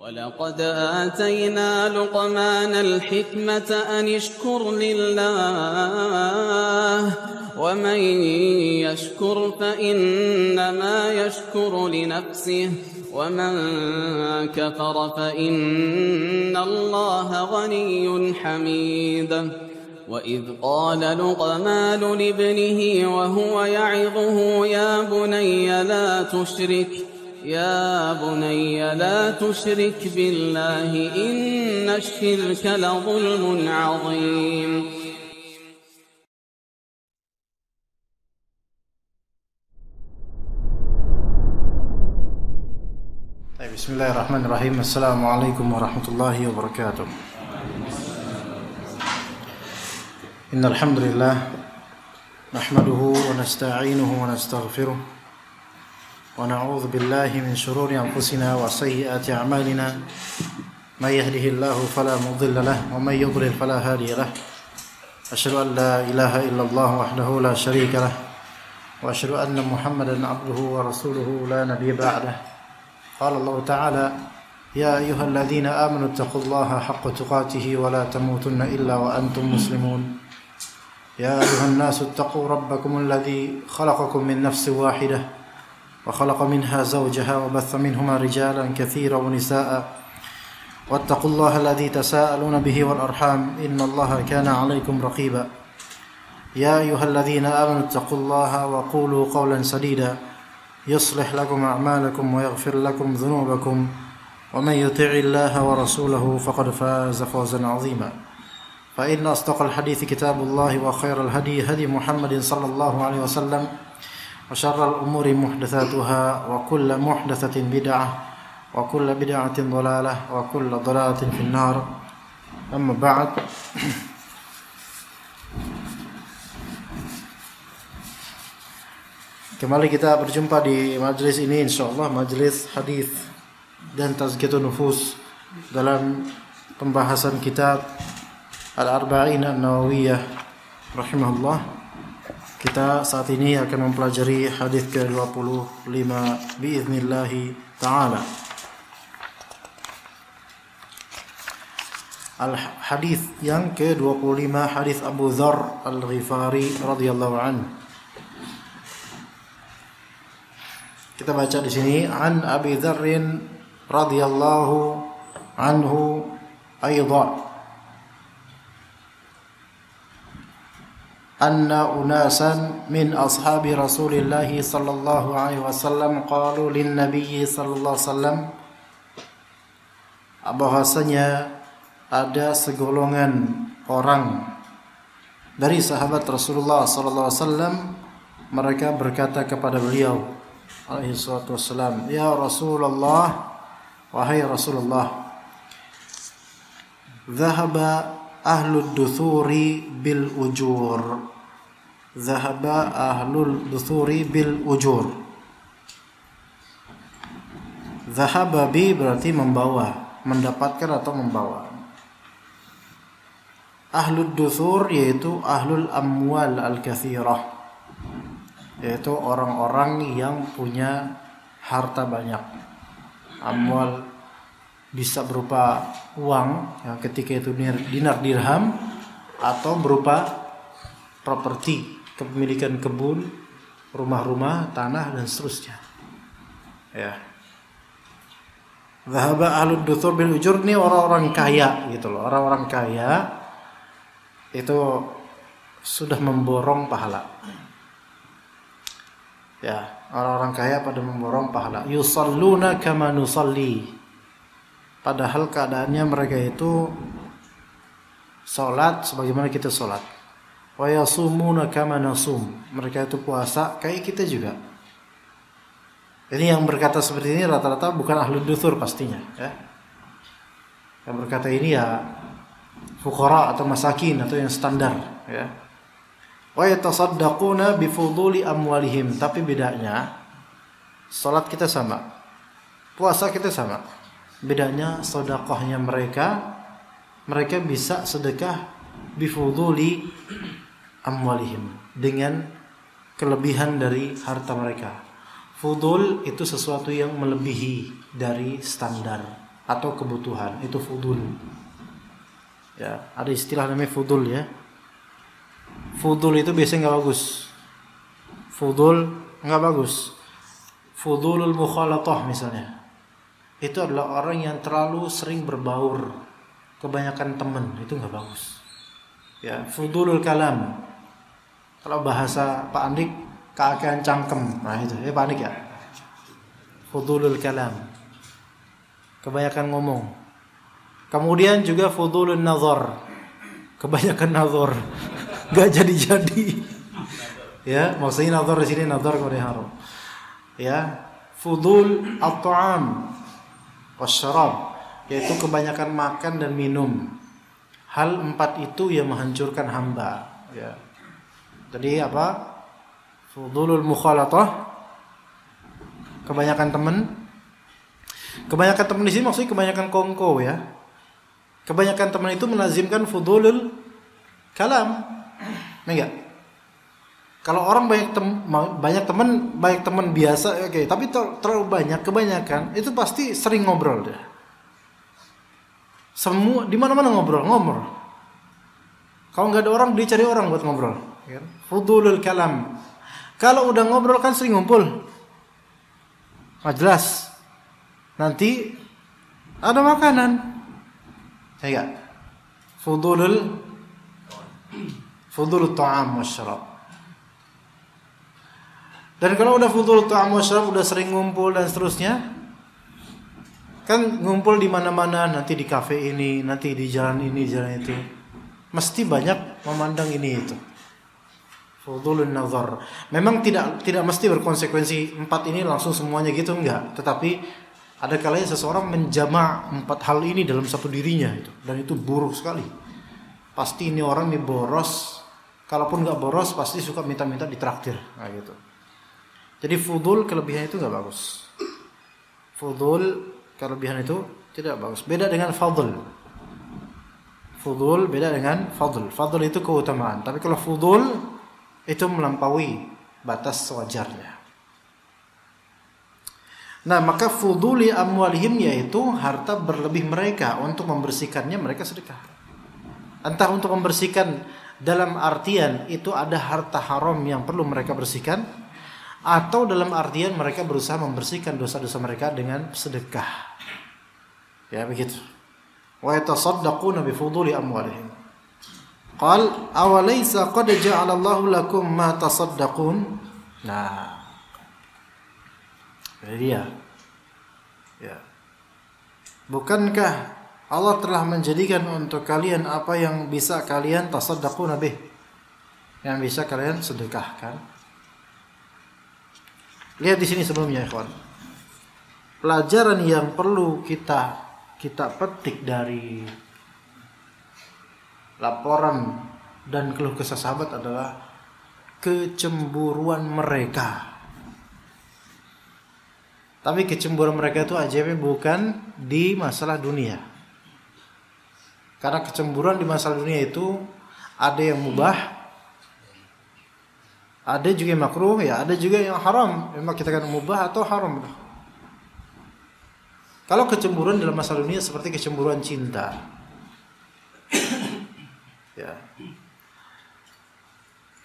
ولقد آتينا لقمان الحكمة أن اشكر لله ومن يشكر فإنما يشكر لنفسه ومن كفر فإن الله غني حميد وإذ قال لقمان لابنه وهو يعظه يا بني لا تشرك بالله إن الشرك لظلم عظيم. Bismillahirrahmanirrahim. Assalamualaikum warahmatullahi wabarakatuh. Innal hamdalillah nahmaduhu wa nasta'inuhu wa nastaghfiruh wa na'udzu billahi min shururi anfusina wa sayyiati a'malina. May yahdihillahu fala mudilla lahu wa may yudlil fala hadiya lahu. Asyhadu an la ilaha illallah wahdahu la syarika lahu wa asyhadu anna Muhammadan 'abduhu wa rasuluhu la nabiyya ba'dahu. Qala Allah Ta'ala ya ayyuhalladzina amanu taqullaha haqqa tuqatih wa la tamutunna illa wa antum muslimun. Ya ayyuhan nasu taqu rabbakumul ladzi khalaqakum min nafsin wahidah wa khalaqa minha zawjaha wa batha minhuma rijalan katsiran wa nisaa'a wattaqullaha alladzi tasaaluna bihi wal arham innallaha kana 'alaykum raqiba. Ya ayyuhalladzina amanu taqullaha wa qulu qawlan sadida يصلح لكم أعمالكم ويغفر لكم ذنوبكم ومن يطع الله ورسوله فقد فاز فوزا عظيما. فإن أصدق الحديث كتاب الله وخير الهدي هدي محمد صلى الله عليه وسلم وشر الأمور محدثاتها وكل محدثة بدعة وكل بدعة ضلالة وكل ضلالة في النار. أما بعد، kembali kita berjumpa di majelis ini, insyaallah majelis hadis dan tazkiyatun nufus dalam pembahasan kitab Al-Arba'in An-Nawawiyah rahimahullah. Kita saat ini akan mempelajari hadis ke-25 biiznillah taala. Al-hadis yang ke-25, hadis Abu Dzar Al-Ghifari radhiyallahu anhu. Kita baca di sini, an Abi Dzarrin radhiyallahu anhu aidan anna unasan min ashabi Rasulillah sallallahu alaihi wasallam qalu lin nabiy sallallahu alaihi wasallam, bahwasanya ada segolongan orang dari sahabat Rasulullah sallallahu alaihi wasallam, mereka berkata kepada beliau alaihi salatu wassalam, ya Rasulullah, wahai Rasulullah, dhahaba ahlud duthuri bil ujur. Dhahaba ahlul duthuri bil ujur. Dhahaba bi berarti membawa, mendapatkan atau membawa. Ahlud duthur yaitu ahlul amwal al-kathirah, yaitu orang-orang yang punya harta banyak. Amwal bisa berupa uang, ya, ketika itu dinar dirham, atau berupa properti, kepemilikan kebun, rumah-rumah, tanah dan seterusnya. Ya. Dhahaba ahlud duthur bil ujur, ini orang-orang kaya gitu loh. Orang-orang kaya itu sudah memborong pahala. Ya, orang-orang kaya pada memborong pahala. Yusalluna kama nusalli. Padahal keadaannya mereka itu salat sebagaimana kita salat. Wa yasumuna kama nasum. Mereka itu puasa kayak kita juga. Jadi yang berkata seperti ini rata-rata bukan ahlul duthur pastinya, ya. Yang berkata ini ya fuqara atau masakin atau yang standar, ya. Wa yatasaddaquna bifuduli amwalihim, tapi bedanya salat kita sama, puasa kita sama. Bedanya sedekahnya mereka bisa sedekah bifuduli amwalihim, dengan kelebihan dari harta mereka. Fudul itu sesuatu yang melebihi dari standar, atau kebutuhan, itu fudul. Ya, ada istilah namanya fudul ya. Fudul itu biasanya nggak bagus. Fudul nggak bagus. Fudulul mukhalatah misalnya. Itu adalah orang yang terlalu sering berbaur, kebanyakan teman, itu nggak bagus. Ya, fudulul kalam. Kalau bahasa Pak Andik, keakean cangkem. Nah itu, ya Pak Andik ya. Fudulul kalam. Kebanyakan ngomong. Kemudian juga fudulun nazar. Kebanyakan nazar. Gak jadi-jadi. Ya, maksudnya nazar di sini nazar kepada yang haram. Ya, fudul at-ta'am wasyarab, yaitu kebanyakan makan dan minum. Hal 4 itu yang menghancurkan hamba, ya. Jadi apa? Fudulul mukhalatah, kebanyakan teman. Kebanyakan teman di sini maksudnya kebanyakan kongko ya. Kebanyakan teman itu melazimkan fudulul kalam. Enggak? Kalau orang banyak teman biasa, oke. Tapi terlalu banyak, kebanyakan itu pasti sering ngobrol deh. Semua di mana-mana ngobrol. Kalau nggak ada orang, dia cari orang buat ngobrol. Fudulul kalam. Kalau udah ngobrol kan sering ngumpul. Jelas. Nanti ada makanan. Saya enggak. Fudulul ta'am wasyarab. Dan kalau udah fudul ta'am wasyarab, udah sering ngumpul dan seterusnya, kan ngumpul di mana-mana, nanti di kafe ini, nanti di jalan ini, jalan itu, mesti banyak memandang ini itu. Fudulun nazar. Memang tidak mesti berkonsekuensi 4 ini langsung semuanya gitu, enggak. Tetapi ada kalanya seseorang menjama 4 hal ini dalam satu dirinya itu, dan itu buruk sekali. Pasti ini orang nih boros. Kalaupun nggak boros, pasti suka minta-minta ditraktir, nah gitu. Jadi fudul kelebihan itu nggak bagus. Fudul kelebihan itu tidak bagus. Beda dengan fadl. Fudul beda dengan fadl. Fadl itu keutamaan. Tapi kalau fudul itu melampaui batas sewajarnya. Nah, maka fuduli amwalihim, yaitu harta berlebih mereka, untuk membersihkannya mereka sedekah. Entah untuk membersihkan dalam artian itu ada harta haram yang perlu mereka bersihkan, atau dalam artian mereka berusaha membersihkan dosa-dosa mereka dengan sedekah. Ya begitu. Wa yatasaddaquna bi fuduli amwalihim. Qal awalaysa qad ja'alallahu lakum ma tasaddaqun. Nah, ini dia. Ya. Bukankah Allah telah menjadikan untuk kalian apa yang bisa kalian tasaddaquna bih, yang bisa kalian sedekahkan? Lihat di sini sebelumnya, ikhwan. Pelajaran yang perlu kita petik dari laporan dan keluh kesah sahabat adalah kecemburuan mereka. Tapi kecemburuan mereka itu ajaibnya bukan di masalah dunia. Karena kecemburuan di masalah dunia itu ada yang mubah, ada juga yang makruh, ya ada juga yang haram. Memang kita kan mubah atau haram. Kalau kecemburuan dalam masalah dunia seperti kecemburuan cinta, ya.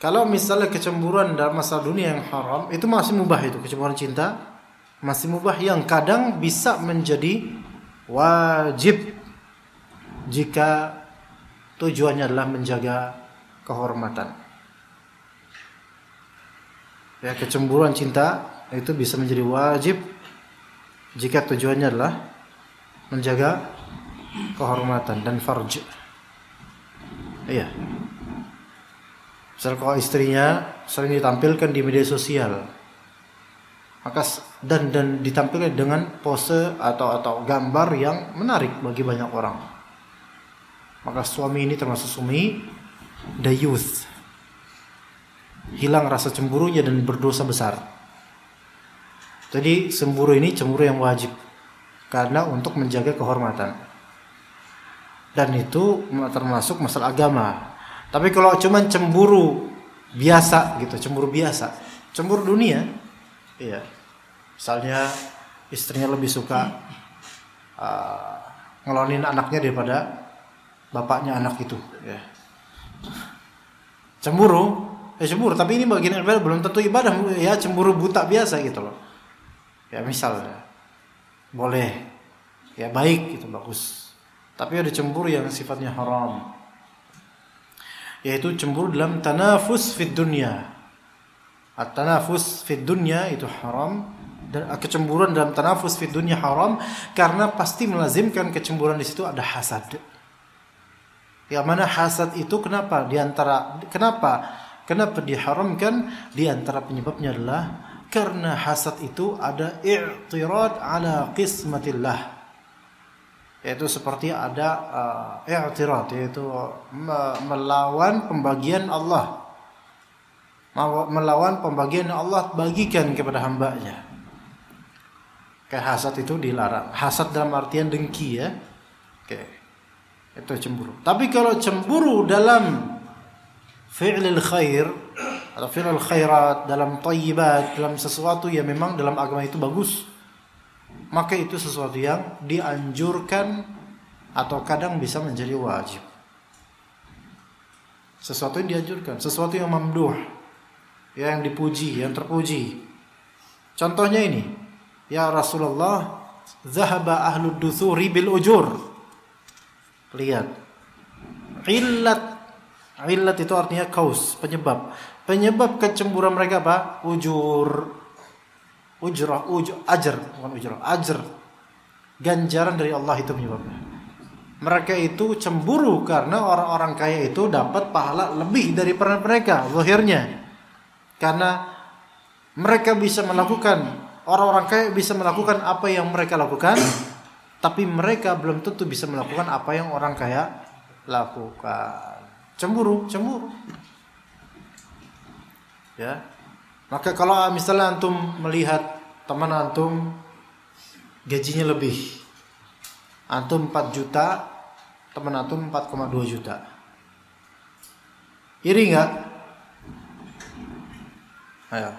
Kalau misalnya kecemburuan dalam masalah dunia yang haram, itu masih mubah, itu kecemburuan cinta masih mubah, yang kadang bisa menjadi wajib jika tujuannya adalah menjaga kehormatan. Ya, kecemburuan cinta itu bisa menjadi wajib jika tujuannya adalah menjaga kehormatan dan farj. Iya. Misal kalau istrinya sering ditampilkan di media sosial, maka dan ditampilkan dengan pose atau gambar yang menarik bagi banyak orang, maka suami ini termasuk suami dayuth, hilang rasa cemburunya dan berdosa besar. Jadi cemburu ini cemburu yang wajib, karena untuk menjaga kehormatan, dan itu termasuk masalah agama. Tapi kalau cuma cemburu biasa gitu, cemburu biasa, cemburu dunia, iya. Misalnya istrinya lebih suka ngelonin anaknya daripada bapaknya anak itu, ya. Cemburu, tapi ini bagian ibadah, belum tentu ibadah, ya cemburu buta biasa gitu loh. Ya misal, ya, boleh, ya baik gitu, bagus. Tapi ada cemburu yang sifatnya haram, yaitu cemburu dalam tanafus fid dunya. At-tanafus fid dunya itu haram, dan kecemburuan dalam tanafus fid dunya haram karena pasti melazimkan kecemburuan di situ ada hasad. Yang mana hasad itu kenapa diharamkan? Di antara penyebabnya adalah karena hasad itu ada i'tirad ala qismatillah, yaitu seperti ada i'tirad, yaitu melawan pembagian Allah, melawan pembagian Allah bagikan kepada hambanya. Kayak hasad itu dilarang. Hasad dalam artian dengki, ya. Oke. Itu cemburu. Tapi kalau cemburu dalam fi'lil khair atau fi'lil khairat, dalam thayyibat, dalam sesuatu yang memang dalam agama itu bagus, maka itu sesuatu yang dianjurkan atau kadang bisa menjadi wajib. Sesuatu yang dianjurkan, sesuatu yang mamduh, yang dipuji, yang terpuji. Contohnya ini, ya Rasulullah, zahaba ahlud duthuri bil ujur. Lihat, illat itu artinya kaus, penyebab kecemburuan mereka apa? Ajr, ganjaran dari Allah itu penyebabnya. Mereka itu cemburu karena orang-orang kaya itu dapat pahala lebih daripada mereka, zahirnya. Karena mereka bisa melakukan, orang-orang kaya bisa melakukan apa yang mereka lakukan, tapi mereka belum tentu bisa melakukan apa yang orang kaya lakukan. Cemburu. Ya. Maka kalau misalnya antum melihat teman antum gajinya lebih, antum 4 juta, teman antum 4,2 juta. Iri enggak? Ayo.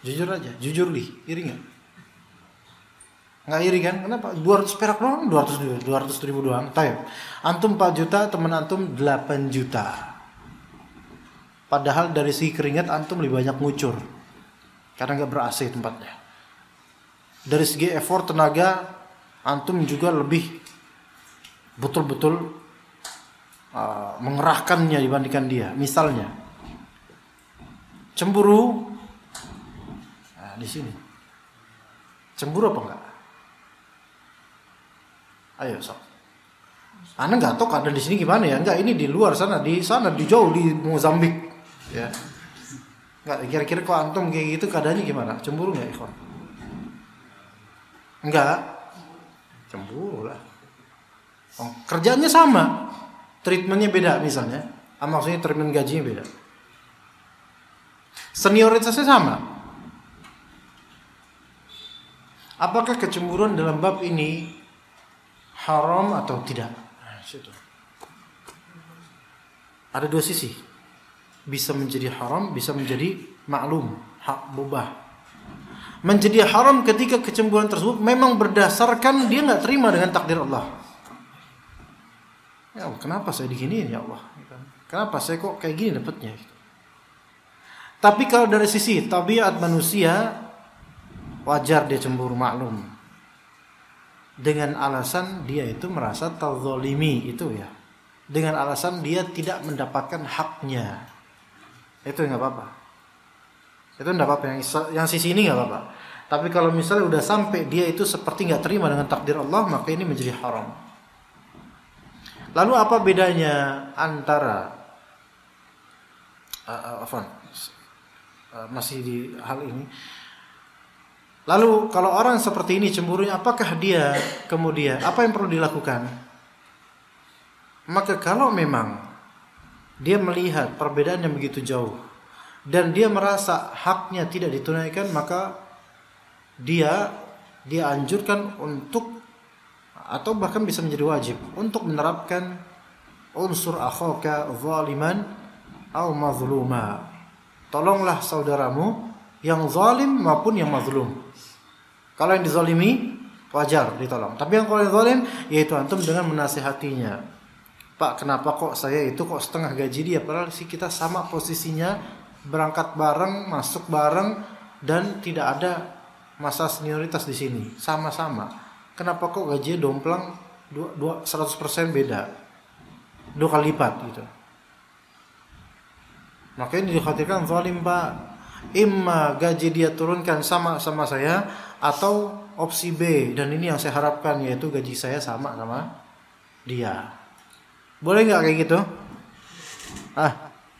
Jujur aja, iri enggak? Nggak iri kan? Kenapa? 200 perak doang, 200 ribu doang. Taib. Antum 4 juta, teman antum 8 juta. Padahal dari segi keringat antum lebih banyak ngucur, karena nggak ber-AC tempatnya. Dari segi effort tenaga antum juga lebih betul-betul mengerahkannya dibandingkan dia. Misalnya cemburu. Nah, di sini cemburu apa enggak? Ayo sok. Anda nggak tahu keadaan di sini gimana ya? Enggak, ini di luar sana di jauh di Mozambik, ya. Enggak, kira-kira kalau antum kayak gitu keadaannya gimana? Cemburu nggak, ikhwan? Enggak, cemburu lah. Oh, kerjanya sama, treatmentnya beda misalnya. Maksudnya treatment gajinya beda. Senioritasnya sama. Apakah kecemburuan dalam bab ini haram atau tidak? Nah, situ. Ada dua sisi. Bisa menjadi haram, bisa menjadi maklum, hak mubah. Menjadi haram ketika kecemburuan tersebut memang berdasarkan dia nggak terima dengan takdir Allah. Ya, kenapa saya diginiin ya Allah? Kenapa saya kok kayak gini dapatnya? Tapi kalau dari sisi tabiat manusia, wajar dia cemburu, maklum. Dengan alasan dia itu merasa terzalimi itu ya. Dengan alasan dia tidak mendapatkan haknya. Itu enggak apa-apa. Itu enggak apa-apa, yang sisi ini enggak apa-apa. Tapi kalau misalnya udah sampai dia itu seperti enggak terima dengan takdir Allah, maka ini menjadi haram. Lalu apa bedanya antara masih di hal ini? Lalu kalau orang seperti ini cemburunya, apakah dia kemudian apa yang perlu dilakukan? Maka kalau memang dia melihat perbedaan yang begitu jauh dan dia merasa haknya tidak ditunaikan, maka dia anjurkan untuk, atau bahkan bisa menjadi wajib untuk menerapkan unsur akhaka zaliman atau mazluma. Tolonglah saudaramu yang zalim maupun yang mazlum. Kalau yang dizalimi, wajar ditolong. Tapi yang kalau zalim yaitu antum dengan menasihatinya. Pak, kenapa kok saya itu kok setengah gaji dia, padahal sih kita sama posisinya, berangkat bareng, masuk bareng, dan tidak ada masalah senioritas di sini, sama-sama. Kenapa kok gajinya domplang 100% beda, 2 kali lipat gitu. Makanya dikhawatirkan zalim, Pak. Imma gaji dia turunkan sama saya, atau opsi B, dan ini yang saya harapkan, yaitu gaji saya sama dia. Boleh nggak kayak gitu?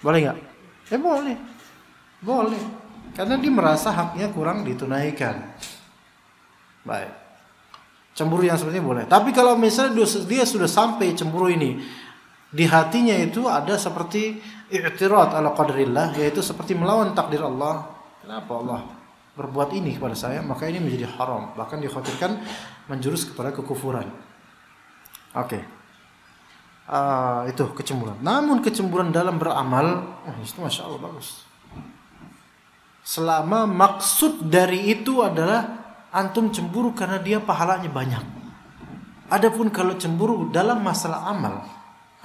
Boleh nggak? Boleh. Karena dia merasa haknya kurang ditunaikan. Baik. Cemburu yang seperti ini boleh. Tapi kalau misalnya dia sudah sampai cemburu ini, di hatinya itu ada seperti i'tirad ala qadrillah, yaitu seperti melawan takdir Allah. Kenapa Allah berbuat ini kepada saya? Maka ini menjadi haram, bahkan dikhawatirkan menjurus kepada kekufuran. Oke. Itu kecemburuan. Namun kecemburuan dalam beramal, itu masya Allah bagus. Selama maksud dari itu adalah antum cemburu karena dia pahalanya banyak. Adapun kalau cemburu dalam masalah amal,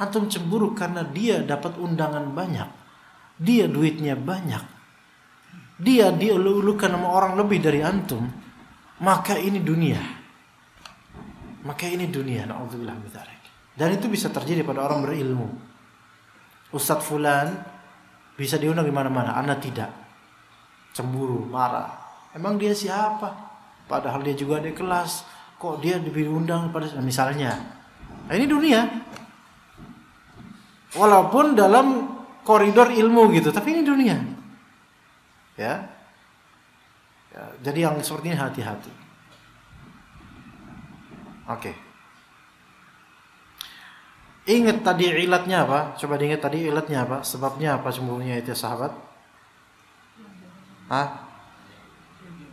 antum cemburu karena dia dapat undangan banyak, dia duitnya banyak, dia dielu-elukan sama orang lebih dari antum, maka ini dunia. Na'udzubillah min dzalik. Dan itu bisa terjadi pada orang berilmu. Ustadz fulan bisa diundang di mana-mana, ana tidak. Cemburu, marah. Emang dia siapa? Padahal dia juga ada kelas. Kok dia diundang pada misalnya. Nah, ini dunia. Walaupun dalam koridor ilmu gitu, tapi ini dunia. Ya. Jadi yang seperti ini hati-hati. Oke. Ingat tadi ilatnya apa? Coba diingat tadi ilatnya apa? Sebabnya apa cemburunya itu sahabat?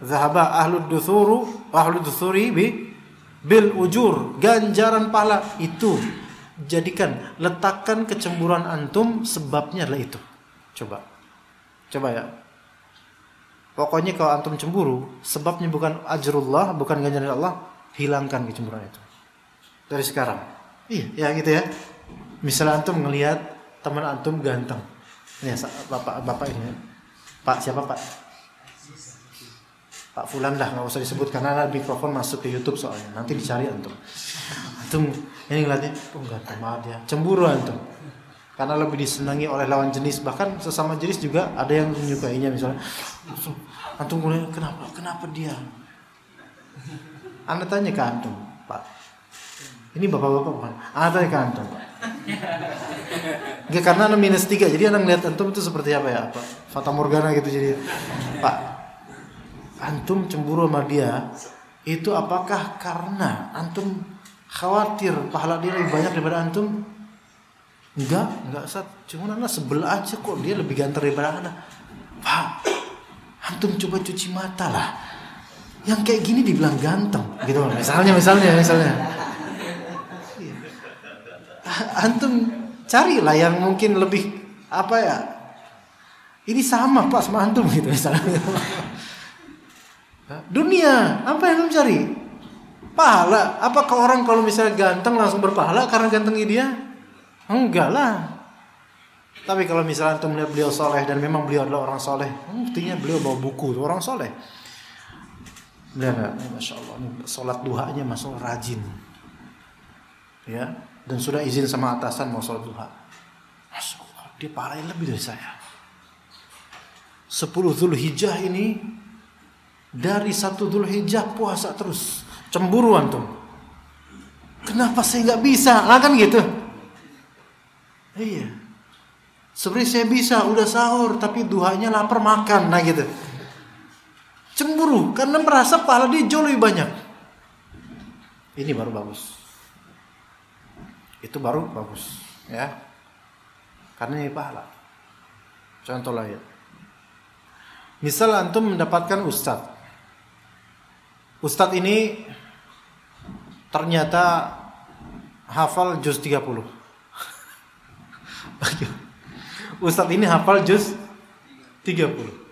Zahaba ahlud duthuri bil ujur, ganjaran pahala itu. Jadikan, letakkan kecemburuan antum sebabnya adalah itu. Coba ya. Pokoknya kalau antum cemburu, sebabnya bukan ajrullah, bukan ganjaran Allah, hilangkan kecemburuan itu dari sekarang. Iya, ya gitu ya. Misalnya antum ngelihat teman antum ganteng. Ini bapak ini. Pak siapa Pak? Pak Fulan dah, nggak usah disebut karena mikrofon masuk ke YouTube soalnya. Nanti dicari antum. Antum ini ngeliatnya, ganteng banget dia. Cemburu antum. Karena lebih disenangi oleh lawan jenis, bahkan sesama jenis juga ada yang menyukainya misalnya. Antum mulai kenapa dia? Anda tanya ke antum, Pak. Ini bapak-bapak bukan? Ada ke antum. Enggak, karena Anda -3, jadi Anda ngeliat antum itu seperti apa ya? Apa? Fata Morgana gitu jadi. Pak, antum cemburu sama dia, itu apakah karena antum khawatir pahala dia lebih banyak daripada antum? Enggak Ustaz. Cuma Anda sebel aja kok dia lebih ganteng daripada Anda. Pak, antum coba cuci mata lah. Yang kayak gini dibilang ganteng, gitu. Misalnya. Antum carilah yang mungkin lebih apa ya? Ini sama Pak sama antum gitu misalnya. Dunia, apa yang antum cari? Pahala. Apakah orang kalau misalnya ganteng langsung berpahala karena gantengnya dia? Enggak lah. Tapi kalau misalnya antum melihat beliau soleh dan memang beliau adalah orang soleh, buktinya beliau bawa buku orang soleh. Beliau, masya Allah, sholat duhanya masuk rajin, ya, dan sudah izin sama atasan mau sholat duha. Masya Allah, dia pahalanya lebih dari saya. 10 Dzulhijjah ini dari 1 Dzulhijjah puasa terus. Cemburu antum. Kenapa saya nggak bisa? Kan gitu. Iya. Sebenarnya saya bisa, udah sahur tapi duhanya lapar makan, nah gitu. Cemburu karena merasa pahala dia jauh lebih banyak. Ini baru bagus. Itu baru bagus, ya. Karena ini pahala. Contoh lain. Misal antum mendapatkan ustadz. Ustadz ini ternyata hafal juz 30. Ustadz ini hafal juz 30.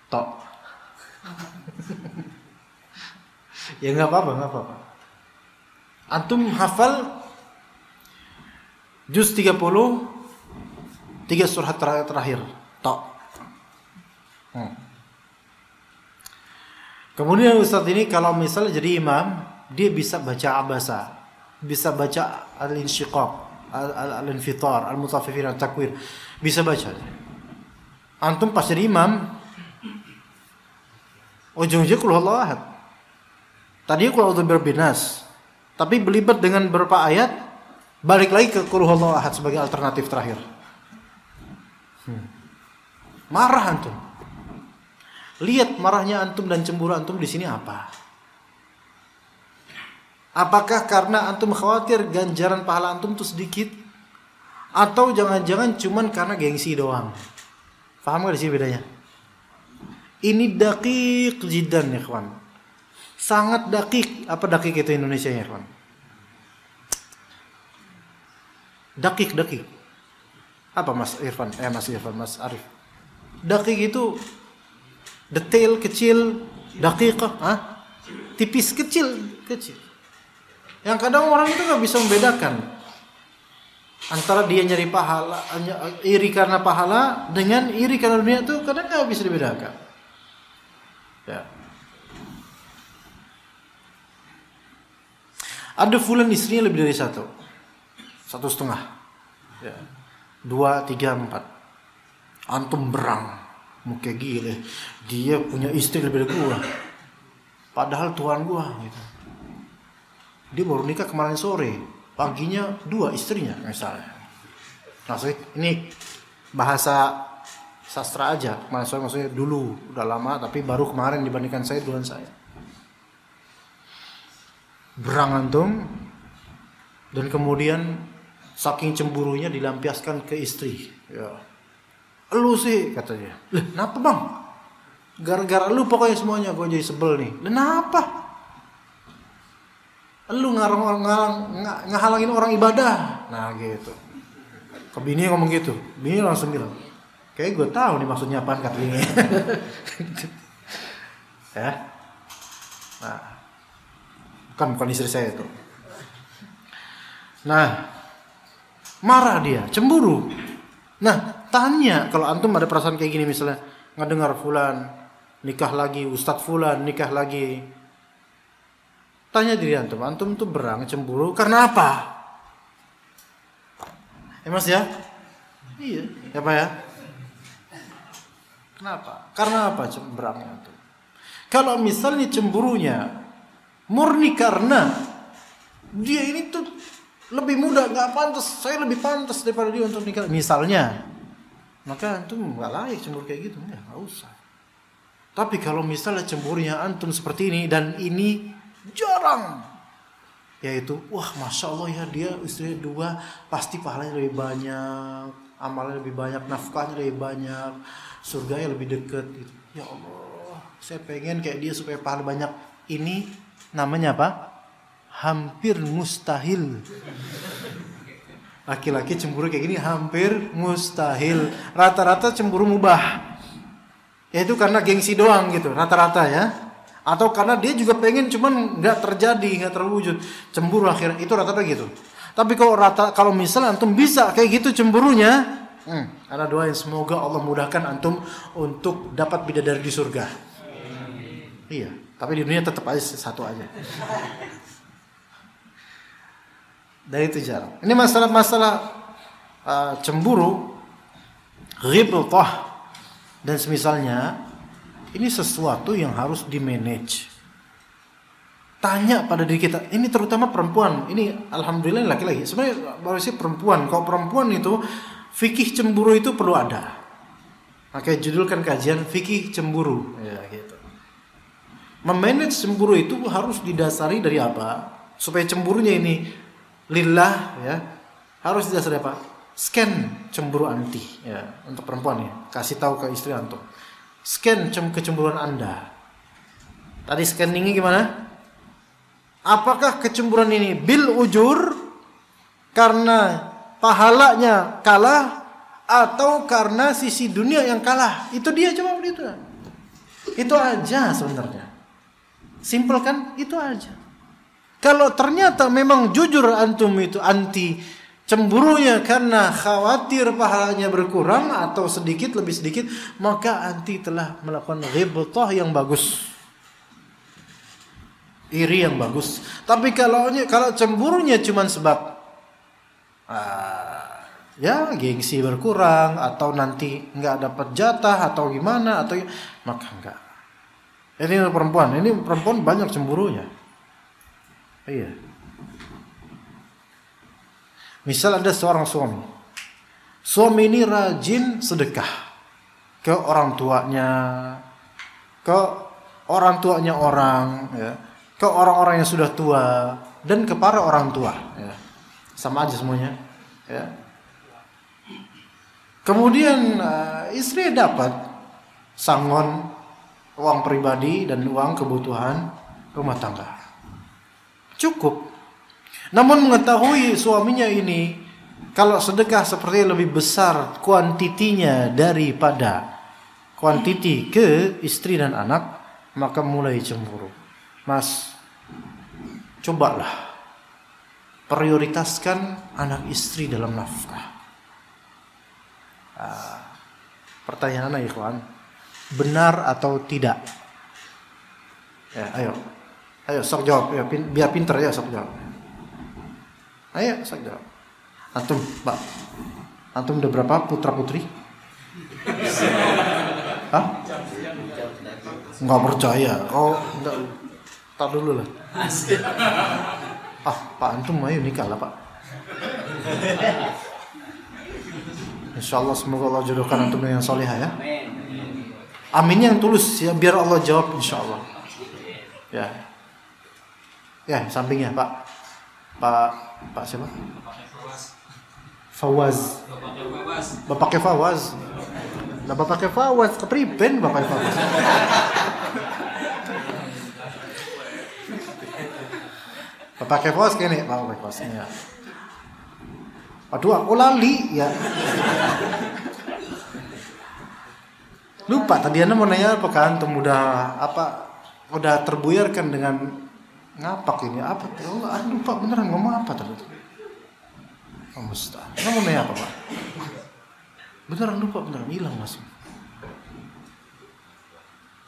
Tok. Ya nggak apa-apa. Antum hafal juz 30 3 surat terakhir. Tok. Kemudian Ustaz ini kalau misalnya jadi imam, dia bisa baca abasa, bisa baca al-insyiqaq, al-infitar, al-mutaffifin, al-takwir, bisa baca. Antum pas jadi imam, ujung-ujung qul huwallahu ahad. Tadi qul a'udzu birabbin nas, tapi berlibat dengan beberapa ayat, balik lagi ke qul huwallahu ahad sebagai alternatif terakhir. Marah antum. Lihat marahnya antum dan cemburu antum di sini apa? Apakah karena antum khawatir ganjaran pahala antum itu sedikit? Atau jangan-jangan cuman karena gengsi doang? Paham gak di sini bedanya? Ini daqiq jiddan ya kawan. Sangat daqiq. Apa daqiq itu Indonesia ya kawan? Daqiq. Apa Mas Irfan? Mas Arif. Daqiq itu detail kecil, daqiqah, tipis kecil. Yang kadang orang itu nggak bisa membedakan antara dia nyari pahala, iri karena pahala dengan iri karena dunia itu kadang nggak bisa dibedakan. Ya. Ada fulan istrinya lebih dari 1,5, ya. 2, 3, 4. Antum berang. Muka gila, dia punya istri lebih dari gua, padahal tuan gua gitu. Dia baru nikah kemarin sore, paginya 2 istrinya misalnya. Maksudnya ini bahasa sastra aja, maksudnya dulu udah lama tapi baru kemarin dibandingkan saya duluan saya. Berang antum, dan kemudian saking cemburunya dilampiaskan ke istri. Ya. Lu sih katanya. Lah, kenapa bang? Gara-gara lu pokoknya semuanya gue jadi sebel nih. Kenapa? Lu ngehalangin orang ibadah. Nah gitu. Ke bini ngomong gitu. Bini langsung bilang, kayak gue tahu nih maksudnya apaan kata bini. Ya. Nah, bukan istri saya itu. Nah, marah dia, cemburu. Nah, tanya kalau antum ada perasaan kayak gini, misalnya ngedengar fulan nikah lagi, ustadz fulan nikah lagi, tanya diri antum tuh berang, cemburu karena apa? Mas ya? Iya, ya Pak ya? Kenapa? Karena apa berangnya antum? Kalau misalnya cemburunya murni karena dia ini tuh lebih muda, nggak pantas, saya lebih pantas daripada dia untuk nikah misalnya, maka antum nggak layak cemburu kayak gitu, ya nggak usah. Tapi kalau misalnya cemburunya antum seperti ini, dan ini jarang, yaitu wah masya Allah ya, dia istrinya 2, pasti pahalanya lebih banyak, amalnya lebih banyak, nafkahnya lebih banyak, surganya lebih dekat gitu. Ya Allah, saya pengen kayak dia supaya pahala banyak. Ini namanya apa? Hampir mustahil. Laki-laki cemburu kayak gini hampir mustahil. Rata-rata cemburu mubah, yaitu karena gengsi doang gitu, rata-rata ya. Atau karena dia juga pengen cuman nggak terjadi, nggak terwujud. Cemburu akhirnya itu rata-rata gitu. Tapi kalau misalnya antum bisa kayak gitu cemburunya, ada doain semoga Allah mudahkan antum untuk dapat bidadari di surga. Iya, tapi di dunia tetap aja satu aja. Dan itu jarang. Ini masalah cemburu, ghibtah dan semisalnya, ini sesuatu yang harus di-manage. Tanya pada diri kita, ini terutama perempuan. Ini alhamdulillah laki-laki. Sebenarnya harusnya perempuan. Kalau perempuan itu fikih cemburu itu perlu ada. Makanya judulkan kajian fikih cemburu. Ya gitu. Memanage cemburu itu harus didasari dari apa? Supaya cemburunya ini lillah ya, harus didasari apa? Scan cemburu anti ya, untuk perempuan ya. Kasih tahu ke istri antum. Scan kecemburuan Anda. Tadi scanningnya gimana? Apakah kecemburuan ini bil ujur karena pahalanya kalah, atau karena sisi dunia yang kalah? Itu dia, coba begitu. Itu aja sebenarnya. Simpel kan? Itu aja. Kalau ternyata memang jujur antum itu anti cemburunya karena khawatir pahalanya berkurang atau sedikit lebih sedikit, maka anti telah melakukan ghibthah yang bagus. Iri yang bagus. Tapi kalau cemburunya cuma sebab ya gengsi berkurang atau nanti nggak dapat jatah atau gimana atau maka enggak. Ini perempuan banyak cemburunya. Iya. Misal ada seorang suami. Suami ini rajin sedekah ke orang tuanya, ke orang tuanya orang, ya, ke orang-orang yang sudah tua dan ke para orang tua. Ya. Sama aja semuanya. Ya. Kemudian istri dapat sangon, uang pribadi dan uang kebutuhan rumah tangga. Cukup. Namun mengetahui suaminya ini kalau sedekah seperti lebih besar kuantitinya daripada kuantiti ke istri dan anak, maka mulai cemburu. Mas, cobalah prioritaskan anak istri dalam nafkah. Pertanyaan anak ikhwan, benar atau tidak? Ya, ayo sok jawab ya, biar pinter ya, sok jawab. Ayo sok jawab. Antum, Pak, antum udah berapa putra putri? Hah? Nggak percaya? Oh, enggak. Tar dulu lah. Pak antum ayo nikah lah Pak. Insyaallah semoga Allah jodohkan antum dengan solehah ya. Amin yang tulus ya, biar Allah jawab insyaallah. Ya. Ya, sampingnya Pak siapa? Fawaz. Bapaknya Fawaz. Lah bapaknya Fawaz kepriben bapaknya Fawaz. Bapaknya Fawaz kene, Pak Fawaz ya. Aduh, aku lali ya. Lupa tadi Anda mau nanya apa kan? Udah terbuyarkan dengan ngapak ini apa? Lupa beneran ngomong apa tadi? Mustahil. Kamu nanya apa Pak? Beneran lupa, beneran hilang langsung.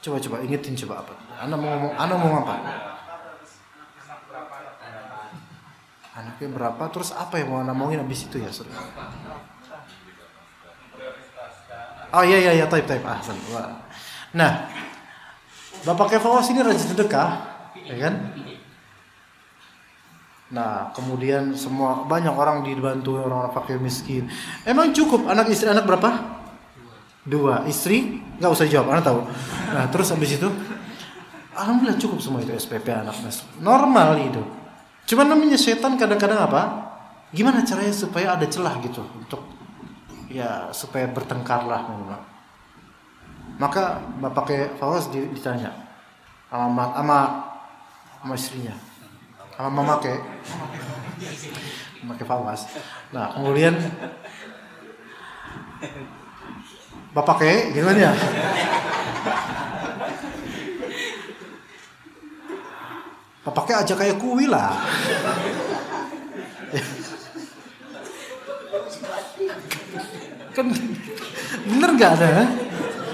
Coba ingetin coba apa? Anda mau ngomong apa? Anaknya berapa? Terus apa yang mau ngomongin abis itu ya? Sorry. Oh iya, taib. Nah, Bapak Fawaz ini rajin sedekah, ya kan? Nah, kemudian banyak orang dibantu, orang-orang fakir miskin. Emang cukup anak istri anak berapa? 2. Istri nggak usah jawab, Anda tahu. Nah, terus habis itu, alhamdulillah cukup semua itu SPP anak normal itu. Cuma namanya setan kadang-kadang apa? Gimana caranya supaya ada celah gitu untuk ya supaya bertengkar lah memang. Maka Bapak Fawaz ditanya sama istrinya. Sama mama Fawaz. Nah, kemudian Bapak gimana ya? Bapaknya aja kayak kuwi lah. Kan bener gak ada?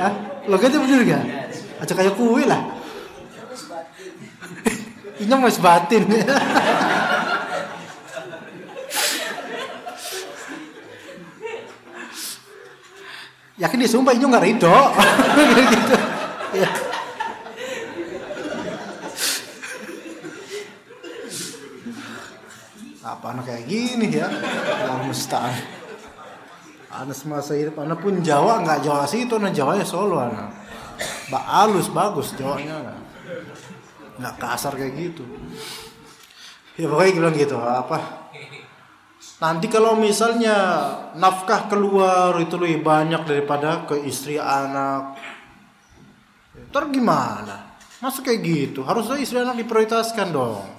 Hah? Logatnya bener gak? Aja kayak kuwi lah. Inyong mas batin. Yakin dia sumpah Inyong gak ridho. Gitu. Ya. Apa anak kayak gini ya? Allah musta'an. Anak semasa hidup anak pun Jawa nggak Jawa sih itu, anak Jawanya Solo anak. Halus bagus Jawanya. Nggak kasar kayak gitu. Ya pokoknya bilang gitu apa? Nanti kalau misalnya nafkah keluar itu lebih banyak daripada ke istri anak, ntar gimana? Masa kayak gitu? Harusnya istri anak diprioritaskan dong.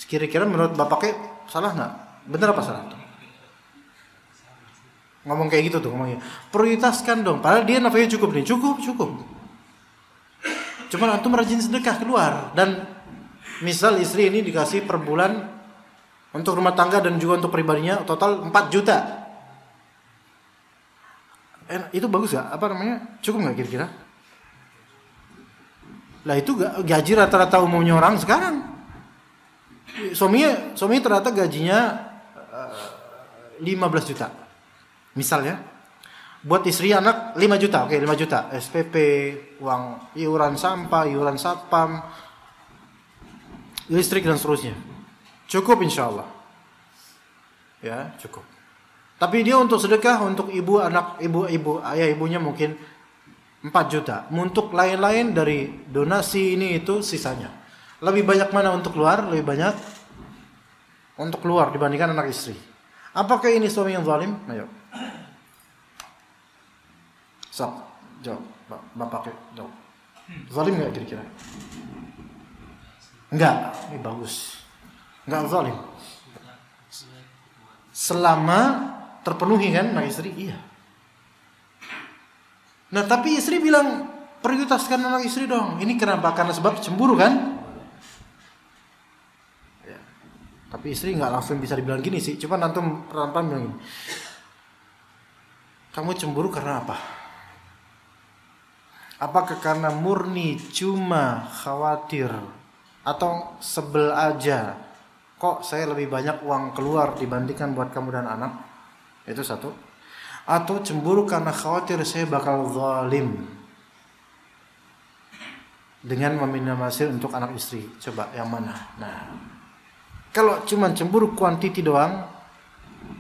Kira-kira menurut Bapaknya salah nggak? Bener apa salah tuh? Ngomong kayak gitu tuh ngomongnya. Prioritaskan dong. Padahal dia nafkahnya cukup nih. Cukup. Cuman antum rajin sedekah keluar. Dan misal istri ini dikasih per bulan untuk rumah tangga dan juga untuk pribadinya total 4 juta. Itu bagus gak? Apa namanya? Cukup gak kira-kira? Lah itu gaji rata-rata umumnya orang sekarang. Suaminya ternyata gajinya 15 juta. Misalnya, buat istri anak 5 juta. Oke, 5 juta. SPP, uang iuran sampah, iuran satpam, listrik dan seterusnya. Cukup insya Allah. Ya, cukup. Tapi dia untuk sedekah untuk ibu, anak, ibu, ayah ibunya mungkin 4 juta. Untuk lain-lain dari donasi ini itu sisanya. Lebih banyak mana untuk keluar? Lebih banyak untuk keluar dibandingkan anak istri. Apakah ini suami yang zalim? Ayo. Jawab. Bapak jawab. Zalim enggak kira-kira? Enggak. Ini bagus. Enggak zalim. Selama terpenuhi kan anak istri? Iya. Nah, tapi istri bilang prioritaskan anak istri dong. Ini kenapa? Karena sebab cemburu kan? Ya. Tapi istri nggak langsung bisa dibilang gini sih. Coba nanti pelan-pelan bilang gini. Kamu cemburu karena apa? Apakah karena murni cuma khawatir atau sebel aja? Kok saya lebih banyak uang keluar dibandingkan buat kamu dan anak? Itu satu. Atau cemburu karena khawatir saya bakal zalim dengan meminimalisir untuk anak istri. Coba yang mana? Nah, kalau cuma cemburu kuantiti doang,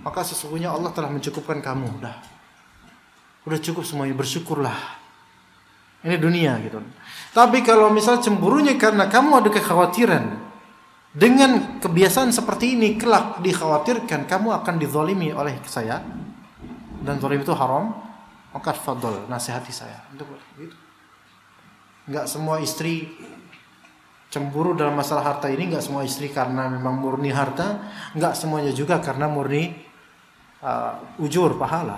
maka sesungguhnya Allah telah mencukupkan kamu. Udah cukup semuanya, bersyukurlah. Ini dunia gitu. Tapi kalau misal cemburunya karena kamu ada kekhawatiran dengan kebiasaan seperti ini, kelak dikhawatirkan kamu akan dizalimi oleh saya, dan zalim itu haram, maka fadl, nasihati saya untuk gitu. Enggak semua istri cemburu dalam masalah harta ini, enggak semua istri karena memang murni harta, enggak semuanya juga karena murni ujur pahala.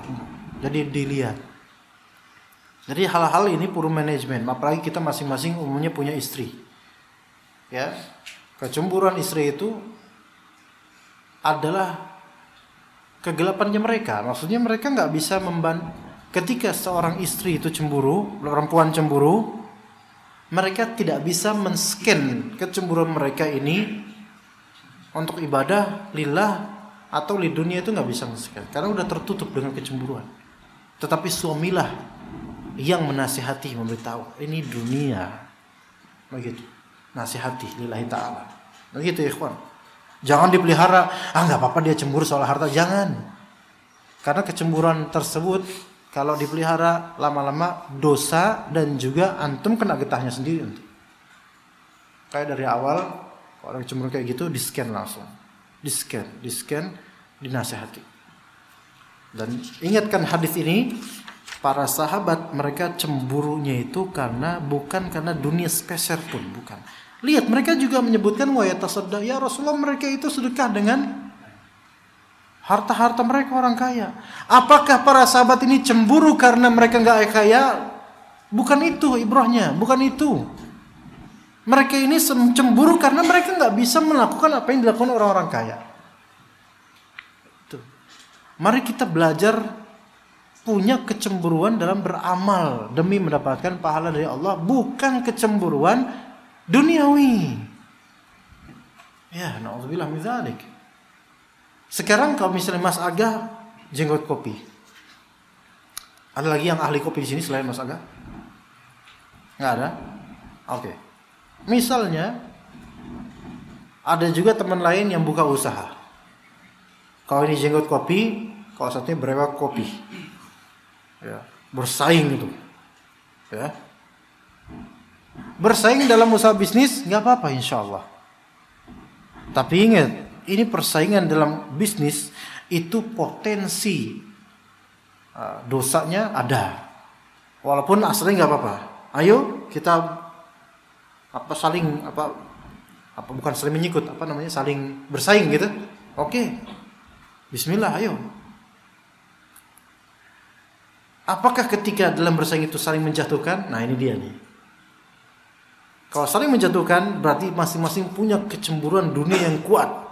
Jadi dilihat. Jadi hal-hal ini perlu manajemen, apalagi kita masing-masing umumnya punya istri. Ya. Kecemburuan istri itu adalah kegelapannya mereka. Maksudnya mereka nggak bisa ketika seorang istri itu cemburu, perempuan cemburu, mereka tidak bisa men-scan kecemburuan mereka ini untuk ibadah lillah atau di dunia, itu nggak bisa men-scan karena udah tertutup dengan kecemburuan. Tetapi suamilah yang menasihati, memberitahu ini dunia, begitu. Nasihati lillahi ta'ala. Begitu ya ikhwan. Jangan dipelihara, nggak apa-apa dia cemburu soal harta, jangan. Karena kecemburuan tersebut kalau dipelihara lama-lama dosa dan juga antum kena getahnya sendiri. Kayak dari awal kalau cemburu kayak gitu di-scan langsung. Di-scan, dinasihati. Dan ingatkan hadis ini, para sahabat mereka cemburunya itu bukan karena dunia spesial pun, bukan. Lihat, mereka juga menyebutkan wa yatasaddaq, ya Rasulullah, mereka itu sedekah dengan harta-harta mereka orang kaya. Apakah para sahabat ini cemburu karena mereka enggak kaya? Bukan itu ibrahnya, bukan itu. Mereka ini cemburu karena mereka enggak bisa melakukan apa yang dilakukan orang-orang kaya. Tuh. Mari kita belajar punya kecemburuan dalam beramal demi mendapatkan pahala dari Allah, bukan kecemburuan duniawi. Ya, na'udzubillah min dzalik. Sekarang kalau misalnya Mas Aga jenggot kopi, ada lagi yang ahli kopi di sini selain Mas Aga? Nggak ada? Oke. Misalnya ada juga teman lain yang buka usaha. Kalau ini jenggot kopi, kalau satunya brewok kopi. Ya, bersaing itu. Ya. Bersaing dalam usaha bisnis nggak apa-apa insya Allah. Tapi ingat, ini persaingan dalam bisnis itu potensi dosanya ada. Walaupun aslinya nggak apa-apa. Ayo kita bukan saling menyikut, saling bersaing gitu. Oke. Bismillah, ayo. Apakah ketika dalam bersaing itu saling menjatuhkan? Nah, ini dia nih. Kalau saling menjatuhkan berarti masing-masing punya kecemburuan dunia yang kuat.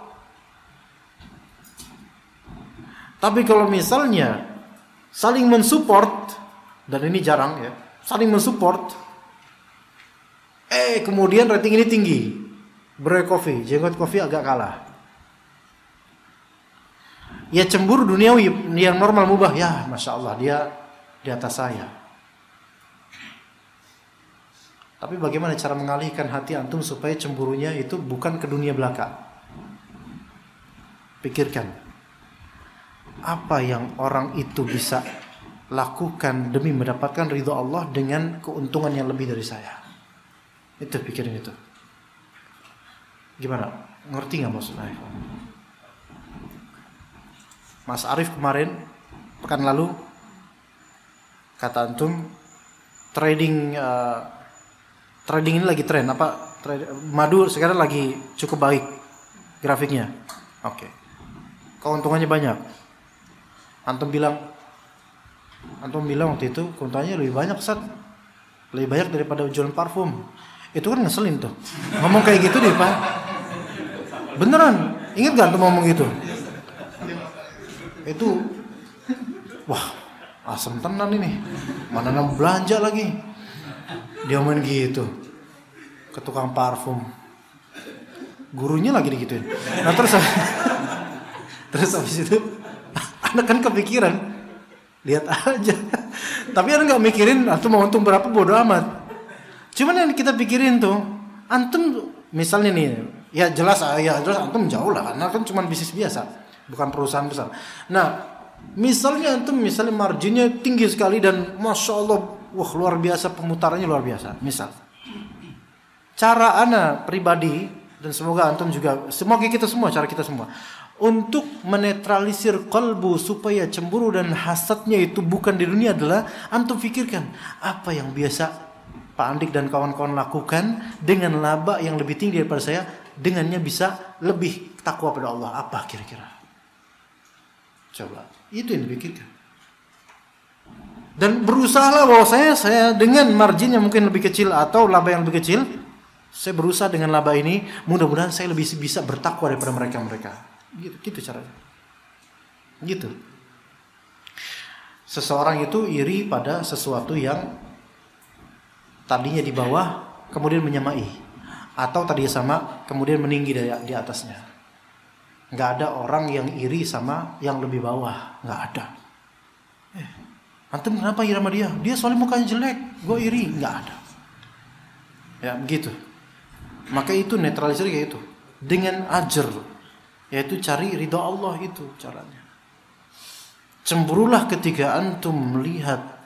Tapi kalau misalnya saling mensupport, dan ini jarang ya, saling mensupport, kemudian rating ini tinggi, Bro Coffee, Jenggot Coffee agak kalah. Ya cemburu duniawi yang normal mubah, ya Masya Allah dia di atas saya. Tapi bagaimana cara mengalihkan hati antum supaya cemburunya itu bukan ke dunia belaka? Pikirkan, apa yang orang itu bisa lakukan demi mendapatkan ridho Allah dengan keuntungan yang lebih dari saya? Itu pikirin itu. Gimana? Ngerti nggak maksudnya? Mas Arif kemarin pekan lalu kata antum trading ini lagi tren apa? Madu sekarang lagi cukup baik grafiknya. Oke. Keuntungannya banyak. Antum bilang waktu itu keuntungannya lebih banyak, Ustaz. Lebih banyak daripada jualan parfum. Itu kan ngeselin tuh. Ngomong kayak gitu deh, Pak. Beneran. Ingat gak antum ngomong gitu? Itu wah, asem tenan ini. Mana nang belanja lagi. Dia main gitu. Ke tukang parfum. Gurunya lagi digituin. Nah, terus habis itu anak kan kepikiran. Lihat aja. Tapi anak enggak mikirin antum mau untung berapa, bodo amat. Cuman yang kita pikirin tuh, antum misalnya nih, ya jelas antum jauh lah, karena kan cuma bisnis biasa. Bukan perusahaan besar. Nah, misalnya marginnya tinggi sekali dan Masya Allah, wah luar biasa, pemutarannya luar biasa. Misal, cara ana pribadi dan semoga antum juga, semoga kita semua, cara kita semua untuk menetralisir qalbu supaya cemburu dan hasadnya itu bukan di dunia adalah antum pikirkan apa yang biasa Pak Andik dan kawan-kawan lakukan dengan laba yang lebih tinggi daripada saya, dengannya bisa lebih takwa pada Allah. Apa kira-kira? Coba, itu yang dipikirkan. Dan berusahalah bahwa saya dengan margin yang mungkin lebih kecil atau laba yang lebih kecil, saya berusaha dengan laba ini, mudah-mudahan saya lebih bisa bertakwa daripada mereka. Gitu caranya. Gitu. Seseorang itu iri pada sesuatu yang tadinya di bawah, kemudian menyamai, atau tadinya sama, kemudian meninggi di atasnya. Nggak ada orang yang iri sama yang lebih bawah, nggak ada. Antum kenapa iri sama dia? Dia soalnya mukanya jelek, gue iri, nggak ada. Ya begitu. Maka itu netralisir kayak itu dengan ajr, yaitu cari ridha Allah, itu caranya. Cemburulah ketika antum melihat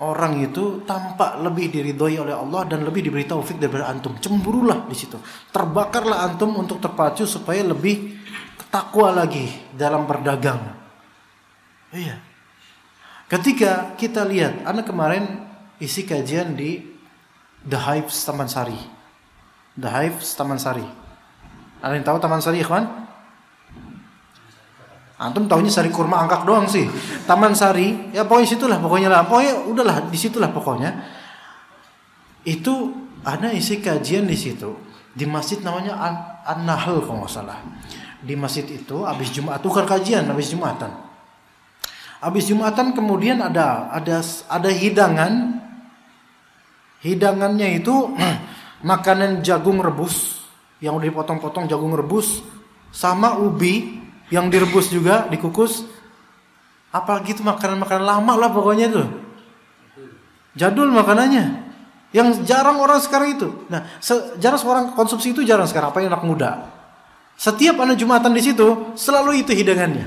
orang itu tampak lebih diridhoi oleh Allah dan lebih diberi taufik daripada antum. Cemburulah di situ. Terbakarlah antum untuk terpacu supaya lebih takwa lagi dalam berdagang. Iya. Ketika kita lihat, anak kemarin isi kajian di The Hive Taman Sari. The Hive Taman Sari. Ada yang tahu Taman Sari, ikhwan? Antum tahunya sari kurma angkat doang sih. Taman Sari, ya pokoknya situlah, pokoknya udahlah di situlah pokoknya. Itu ada isi kajian di situ. Di masjid namanya An-Nahl kalau nggak salah. Di masjid itu habis Jumat, tukar kajian habis Jumatan. Habis Jumatan kemudian ada hidangan. Hidangannya itu makanan jagung rebus yang udah dipotong-potong, jagung rebus sama ubi yang direbus juga, dikukus. Apalagi itu makanan-makanan lama lah pokoknya tuh. Jadul makanannya. Yang jarang orang sekarang itu. Nah, jarang orang konsumsi itu, jarang sekarang, apalagi anak muda. Setiap anak Jumatan di situ selalu itu hidangannya.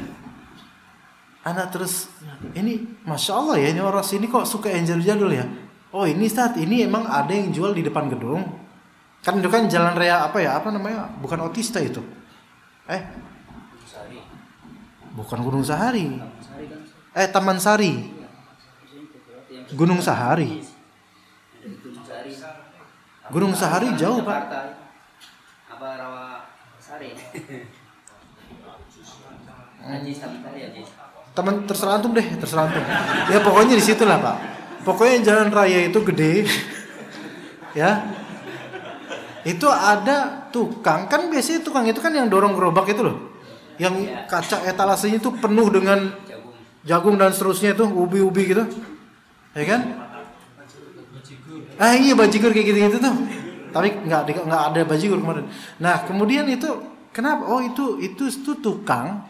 Anak terus, ini Masya Allah ya, ini orang sini kok suka yang jadul-jadul ya. Oh ini Ustaz, ini emang ada yang jual di depan gedung. Kan itu kan jalan raya apa namanya? Bukan Otista itu. Bukan Gunung Sahari. Taman Sari. Gunung Sahari. Gunung Sahari jauh, Pak. Apa Rawa Sari? Teman terserah antum deh, terserah antum. Ya pokoknya di situ lah, Pak. Pokoknya jalan raya itu gede. Ya. Itu ada tukang, kan biasanya tukang itu kan yang dorong gerobak itu loh. Yang kaca etalasenya itu penuh dengan jagung dan seterusnya itu, ubi-ubi gitu. Ya kan? Iya bajigur kayak gitu-gitu tuh. Tapi nggak ada bajigur kemarin. Nah, kemudian itu kenapa? Oh, itu tukang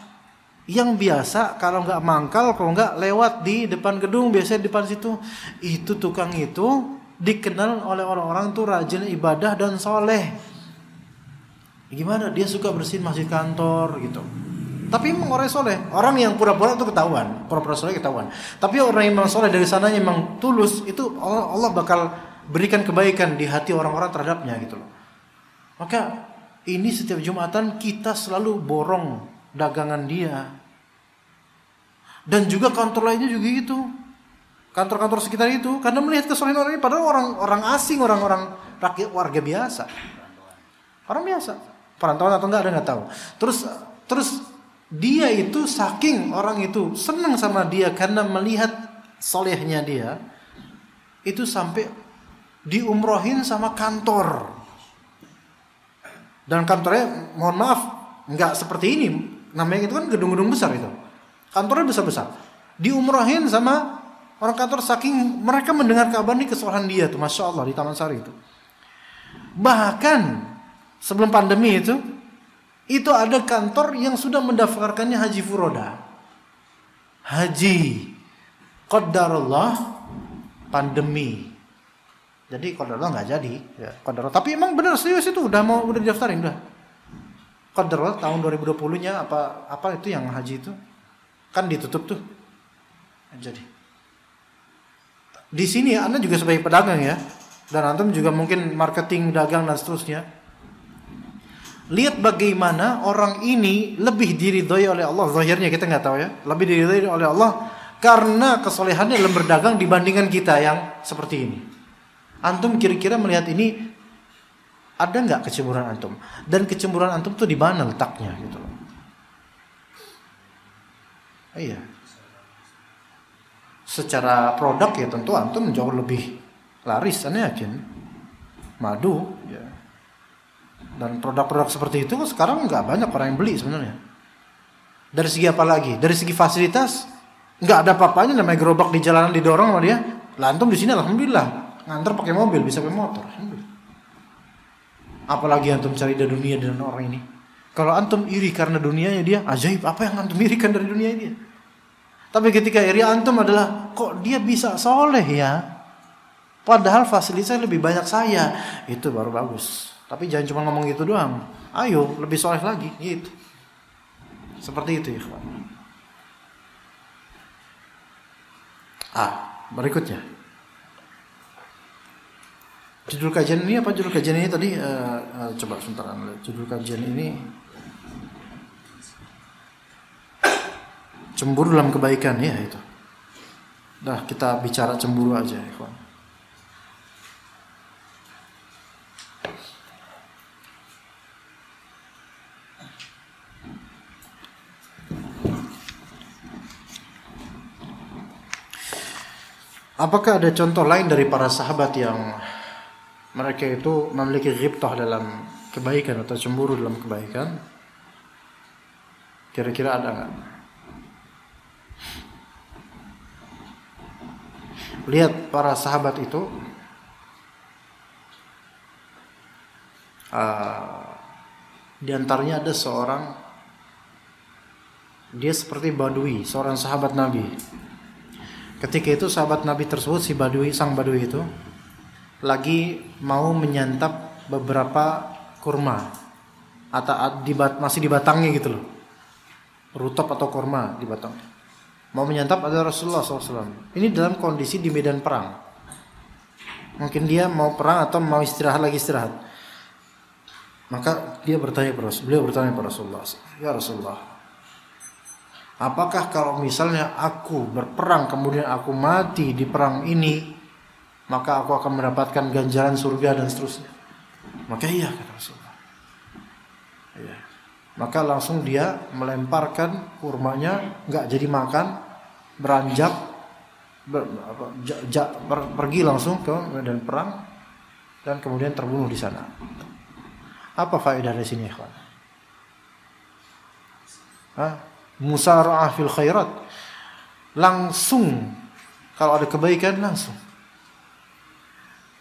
yang biasa kalau nggak mangkal, kalau nggak lewat di depan gedung, biasanya di depan situ. Itu tukang itu dikenal oleh orang-orang tuh rajin ibadah dan soleh. Gimana? Dia suka bersihin masjid kantor gitu. Tapi emang orang soleh, orang yang pura-pura itu ketahuan, pura-pura soleh ketahuan. Tapi orang yang memang soleh dari sananya memang tulus, itu Allah bakal berikan kebaikan di hati orang-orang terhadapnya gitu loh. Maka ini setiap Jumatan kita selalu borong dagangan dia. Dan juga kantor lainnya juga gitu. Kantor-kantor sekitar itu, karena melihat kesolehan orang ini, padahal orang asing, orang-orang rakyat warga biasa, orang biasa, perantauan atau enggak ada nggak tahu. Terus dia itu saking orang itu senang sama dia karena melihat solehnya dia, itu sampai diumrohin sama kantor. Dan kantornya, mohon maaf, nggak seperti ini. Namanya itu kan gedung-gedung besar itu. Kantornya besar-besar. Diumrohin sama orang kantor saking mereka mendengar kabar nih kesolehan dia tuh, Masya Allah, di Taman Sari itu. Bahkan sebelum pandemi itu ada kantor yang sudah mendaftarkannya haji furoda. Haji qadarullah pandemi. Jadi qadarullah nggak jadi, ya, qadarullah. Tapi emang benar serius itu udah didaftarin udah. Qadarullah tahun 2020-nya apa itu yang haji itu kan ditutup tuh. Jadi di sini Anda juga sebagai pedagang ya, dan antum juga mungkin marketing, dagang dan seterusnya. Lihat bagaimana orang ini lebih diridhoi oleh Allah. Zahirnya kita nggak tahu ya, lebih diridhoi oleh Allah karena kesolehannya dalam berdagang dibandingkan kita yang seperti ini. Antum kira-kira melihat ini, ada nggak kecemburuan antum? Dan kecemburuan antum tuh di mana letaknya gitu loh. Iya. Secara produk ya tentu antum jauh lebih laris, saya yakin. Madu ya. Dan produk-produk seperti itu sekarang nggak banyak orang yang beli sebenarnya. Dari segi apa lagi? Dari segi fasilitas nggak ada apa-apanya, namanya gerobak di jalanan didorong sama dia. Lah antum di sini alhamdulillah nganter pakai mobil, bisa pakai motor. Alhamdulillah. Apalagi antum cari dari dunia dengan orang ini. Kalau antum iri karena dunianya dia, ajaib, apa yang antum irikan dari dunia dia? Tapi ketika iri antum adalah kok dia bisa soleh ya, padahal fasilitasnya lebih banyak saya, itu baru bagus. Tapi jangan cuma ngomong gitu doang. Ayo lebih soleh lagi gitu. Seperti itu ya. Berikutnya. Judul kajian ini apa? Judul kajian ini tadi coba sebentar lihat. Judul kajian ini cemburu dalam kebaikan ya itu. Dah kita bicara cemburu aja ya, kawan. Apakah ada contoh lain dari para sahabat yang mereka itu memiliki ghibtah dalam kebaikan atau cemburu dalam kebaikan? Kira-kira ada nggak? Lihat para sahabat itu di antaranya ada seorang, dia seperti badui, seorang sahabat Nabi. Ketika itu sahabat Nabi tersebut, si badui, sang badui itu lagi mau menyantap beberapa kurma atau masih di batangnya gitu loh, rutop atau kurma di batangnya. Mau menyantap ada Rasulullah SAW. Ini dalam kondisi di medan perang. Mungkin dia mau perang atau mau istirahat. Maka beliau bertanya kepada Rasulullah, ya Rasulullah, apakah kalau misalnya aku berperang kemudian aku mati di perang ini, maka aku akan mendapatkan ganjaran surga dan seterusnya? Maka iya, kata Rasulullah. Iya. Maka langsung dia melemparkan kurmanya, nggak jadi makan, beranjak, pergi langsung ke medan perang dan kemudian terbunuh di sana. Apa faedah dari sini, ikhwan? Musara'ah fil khairat. Langsung kalau ada kebaikan langsung.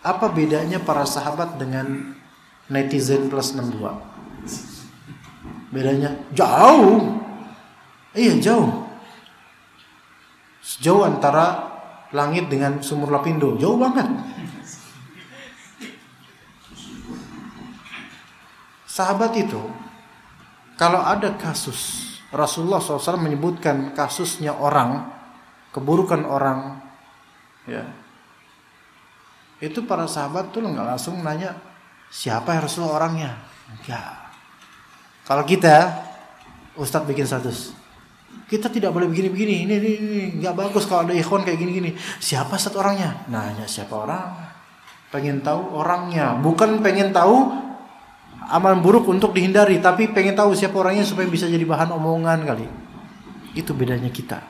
Apa bedanya para sahabat dengan netizen plus 62? Bedanya jauh. Iya, jauh. Sejauh antara langit dengan sumur Lapindo, jauh banget. Sahabat itu, kalau ada kasus, Rasulullah SAW menyebutkan kasusnya orang, keburukan orang, ya, itu para sahabat tuh nggak langsung nanya siapa ya Rasulullah orangnya, enggak. Kalau kita, Ustadz bikin status, kita tidak boleh begini-begini, ini nggak bagus kalau ada ikhwan kayak gini-gini. Siapa Ustadz orangnya? Nanya siapa orang? Pengen tahu orangnya, bukan pengen tahu amalan buruk untuk dihindari, tapi pengen tahu siapa orangnya supaya bisa jadi bahan omongan kali. Itu bedanya kita.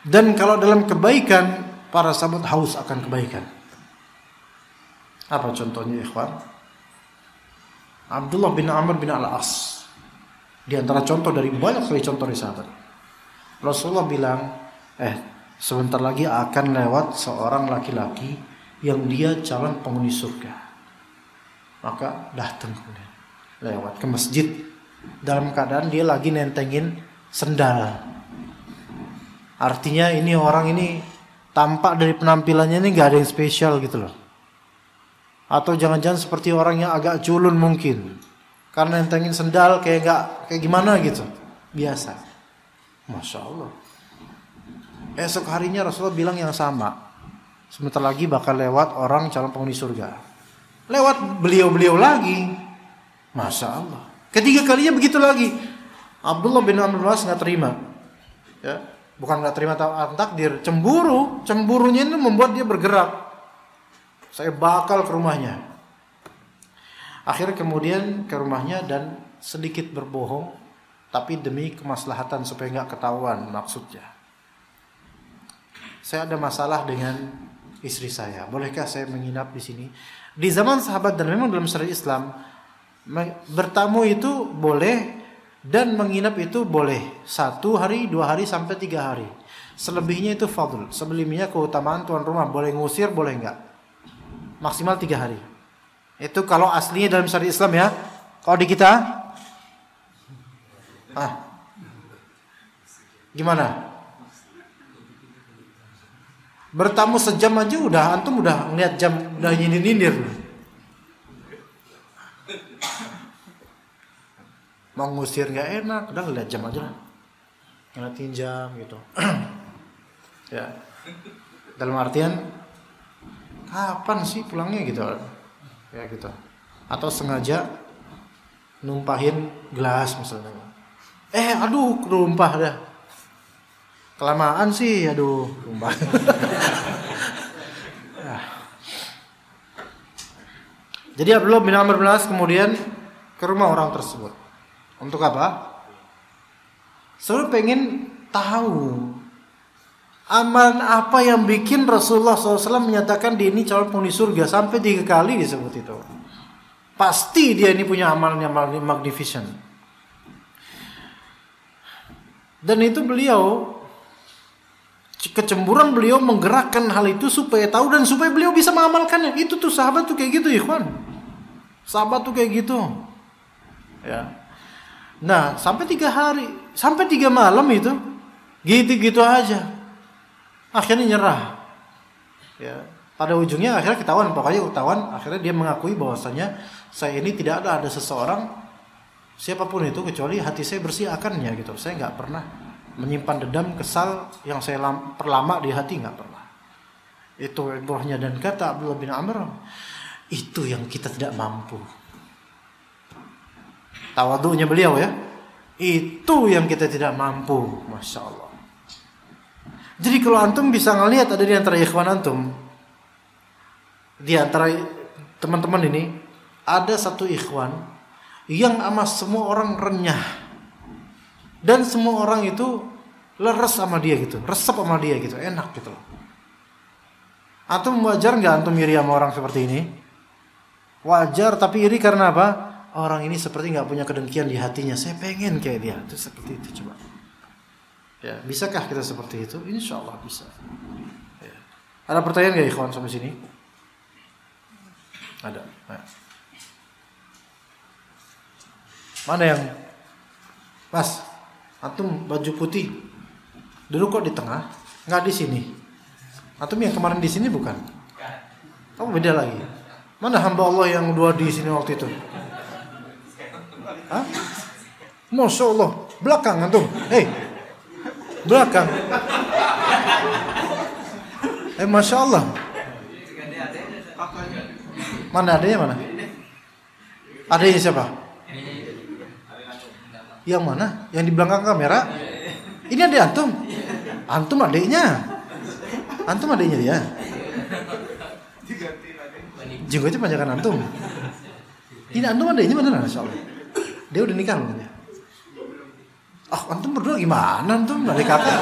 Dan kalau dalam kebaikan, para sahabat haus akan kebaikan. Apa contohnya, ikhwan? Abdullah bin Amr bin Al-As. Di antara contoh dari banyak sekali contoh dari sahabat. Rasulullah bilang, sebentar lagi akan lewat seorang laki-laki yang dia calon penghuni surga. Maka datang kemudian lewat ke masjid dalam keadaan dia lagi nentengin sendal. Artinya ini orang ini tampak dari penampilannya ini gak ada yang spesial gitu loh. Atau jangan-jangan seperti orang yang agak culun mungkin, karena nentengin sendal kayak gimana gitu. Biasa. Masya Allah. Esok harinya Rasulullah bilang yang sama. Sebentar lagi bakal lewat orang calon penghuni surga. Lewat beliau-beliau lagi. Masya Allah. Ketiga kalinya begitu lagi. Abdullah bin Amr bin As gak terima. Ya, bukan gak terima takdir, cemburu. Cemburunya itu membuat dia bergerak. Saya bakal ke rumahnya. Akhirnya kemudian ke rumahnya dan sedikit berbohong, tapi demi kemaslahatan supaya gak ketahuan maksudnya. Saya ada masalah dengan istri saya. Bolehkah saya menginap di sini? Di zaman sahabat dan memang dalam syariat Islam, bertamu itu boleh dan menginap itu boleh 1 hari, 2 hari sampai 3 hari. Selebihnya itu fadl. Selebihnya keutamaan tuan rumah. Boleh ngusir, boleh enggak. Maksimal 3 hari. Itu kalau aslinya dalam syariat Islam ya. Kalau di kita, gimana? Bertamu sejam aja udah, antum udah ngeliat jam, udah nyindir-nyindir. Mau ngusir nggak enak, udah ngeliat jam aja lah, ngeliatin jam gitu. Ya, dalam artian kapan sih pulangnya gitu, ya gitu. Atau sengaja numpahin gelas misalnya. Aduh, kerumpah dah. Kelamaan sih, aduh, lumbah. Jadi Abdullah bin Amr bin As kemudian ke rumah orang tersebut. Untuk apa? Sebenarnya pengen tahu amalan apa yang bikin Rasulullah SAW menyatakan dia ini calon penghuni surga. Sampai 3 kali disebut itu. Pasti dia ini punya amalan yang magnificent. Dan itu beliau, kecemburuan beliau menggerakkan hal itu supaya tahu dan supaya beliau bisa mengamalkannya. Itu tuh sahabat tuh kayak gitu, ikhwan. Sahabat tuh kayak gitu. Ya. Nah, sampai 3 hari, sampai 3 malam itu gitu-gitu aja. Akhirnya nyerah. Ya. Pada ujungnya akhirnya ketahuan, akhirnya dia mengakui bahwasanya saya ini tidak ada seseorang siapapun itu kecuali hati saya bersih akannya gitu. Saya enggak pernah menyimpan dendam, kesal yang saya perlama di hati, nggak pernah. Itu ibrahnya. Dan kata Abdullah bin Amr, itu yang kita tidak mampu. Tawadhu'nya beliau ya, itu yang kita tidak mampu. Masya Allah. Jadi kalau antum bisa ngelihat ada di antara ikhwan antum, di antara teman-teman ini ada satu ikhwan yang sama semua orang renyah. Dan semua orang itu leres sama dia gitu, resep sama dia gitu, enak gitu loh. Antum wajar nggak antum iri sama orang seperti ini? Wajar, tapi iri karena apa? Orang ini seperti nggak punya kedengkian di hatinya. Saya pengen kayak dia. Itu seperti itu coba. Ya, bisakah kita seperti itu? Insya Allah bisa. Ya. Ada pertanyaan nggak ikhwan sampai sini? Ada. Nah. Mana yang Mas? Antum baju putih. Dulu kok di tengah? Nggak di sini. Antum yang kemarin di sini bukan? Kamu beda lagi. Mana hamba Allah yang dua di sini waktu itu? Hah? Masya Allah. Belakang antum. Belakang. Masya Allah. Mana adanya mana? Adanya siapa? Yang mana? Yang di belakang kamera? Ini adik antum. Antum adiknya. Antum adiknya dia. Jenggotnya panjangan antum. Ini antum adiknya beneran, Masya Allah. Dia udah nikah belum ya? Antum berdua gimana antum? Adik kakak.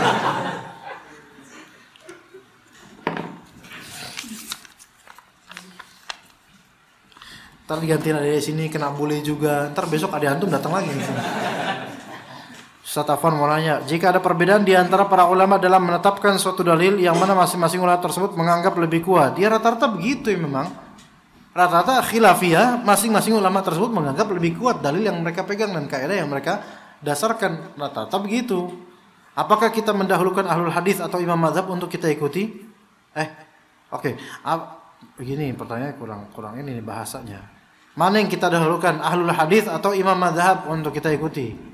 Ntar digantiin ada di sini kena bully juga. Ntar besok ada antum datang lagi nih. Ustaz Afwan mau nanya, jika ada perbedaan di antara para ulama dalam menetapkan suatu dalil yang mana masing-masing ulama tersebut menganggap lebih kuat. Ya rata-rata begitu ya memang. Rata-rata khilafiyah, masing-masing ulama tersebut menganggap lebih kuat dalil yang mereka pegang dan kaidah yang mereka dasarkan. Rata-rata begitu. Apakah kita mendahulukan ahlul hadis atau imam mazhab untuk kita ikuti? Oke. Begini pertanyaannya kurang ini nih bahasanya. Mana yang kita dahulukan, ahlul hadis atau imam mazhab untuk kita ikuti?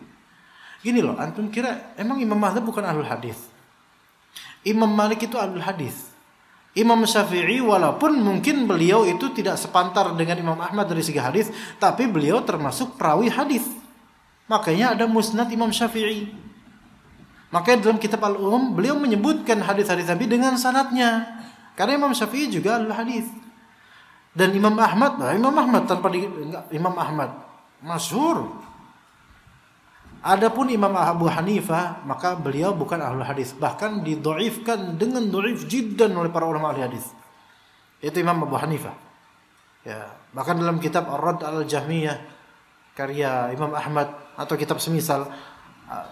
Gini loh, antum kira emang imam mazhab bukan ahlul hadis? Imam Malik itu ahlul hadis. Imam Syafi'i walaupun mungkin beliau itu tidak sepantar dengan Imam Ahmad dari segi hadis, tapi beliau termasuk perawi hadis. Makanya ada musnad Imam Syafi'i. Makanya dalam kitab Al-Um beliau menyebutkan hadis-hadis Nabi dengan sanadnya. Karena Imam Syafi'i juga ahlul hadis. Dan Imam Ahmad Imam Ahmad masyhur. Adapun Imam Abu Hanifah, maka beliau bukan ahlul hadis, bahkan didhaifkan dengan dhaif jiddan oleh para ulama ahli hadis. Itu Imam Abu Hanifah. Ya, bahkan dalam kitab Ar-Radd al-Jahmiyah karya Imam Ahmad atau kitab semisal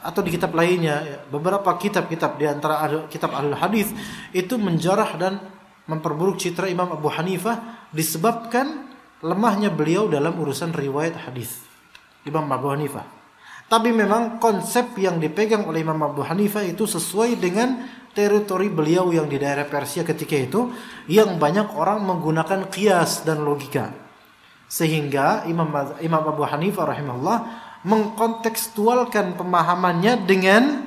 atau di kitab lainnya, beberapa kitab-kitab di antara kitab ahlul hadis itu menjarah dan memperburuk citra Imam Abu Hanifah disebabkan lemahnya beliau dalam urusan riwayat hadis. Imam Abu Hanifah. Tapi memang konsep yang dipegang oleh Imam Abu Hanifah itu sesuai dengan teritori beliau yang di daerah Persia ketika itu, yang banyak orang menggunakan qiyas dan logika. Sehingga Imam Abu Hanifah rahimahullah mengkontekstualkan pemahamannya dengan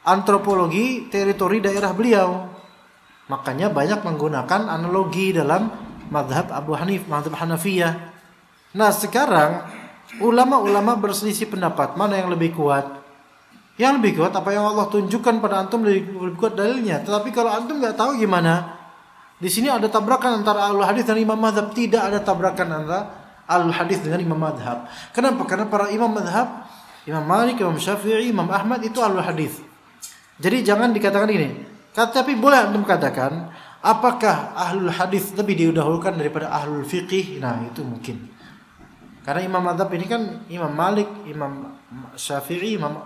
antropologi teritori daerah beliau. Makanya banyak menggunakan analogi dalam mazhab Abu Hanifah, mazhab Hanafiyah. Nah sekarang ulama-ulama berselisih pendapat mana yang lebih kuat. Yang lebih kuat apa yang Allah tunjukkan pada antum lebih kuat dalilnya. Tetapi kalau antum nggak tahu gimana, di sini ada tabrakan antara ahlul hadis dan imam mazhab. Tidak ada tabrakan antara ahlul hadis dengan imam mazhab. Kenapa? Karena para imam mazhab, Imam Malik, Imam Syafi'i, Imam Ahmad itu ahlul hadis. Jadi jangan dikatakan ini. Tapi boleh antum katakan, apakah ahlul hadis lebih didahulukan daripada ahlul fiqih? Nah itu mungkin. Karena imam mazhab ini kan Imam Malik, Imam Syafi'i, Imam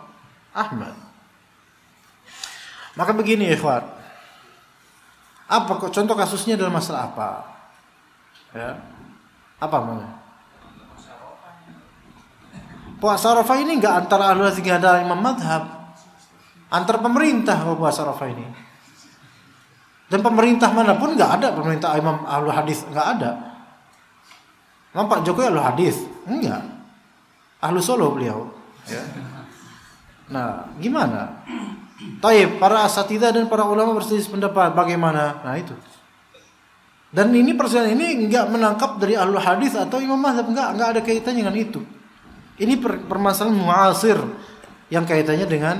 Ahmad. Maka begini ikhwan. Apa contoh kasusnya dalam masalah apa? Ya. Apa namanya? Puasa Arafah ini enggak antara ahlul hadis dengan imam mazhab. Antar pemerintah puasa Arafah ini. Dan pemerintah manapun enggak ada pemerintah imam ahlul hadis, enggak ada. Pak Jokowi ahlul hadis? Enggak. Ahlus Solo beliau. Ya. Nah, gimana? Taib, para asatidzah dan para ulama berselisih pendapat bagaimana? Nah, itu. Dan ini persoalan ini enggak menangkap dari ahlul hadis atau imam mazhab, enggak ada kaitannya dengan itu. Ini permasalahan muasir yang kaitannya dengan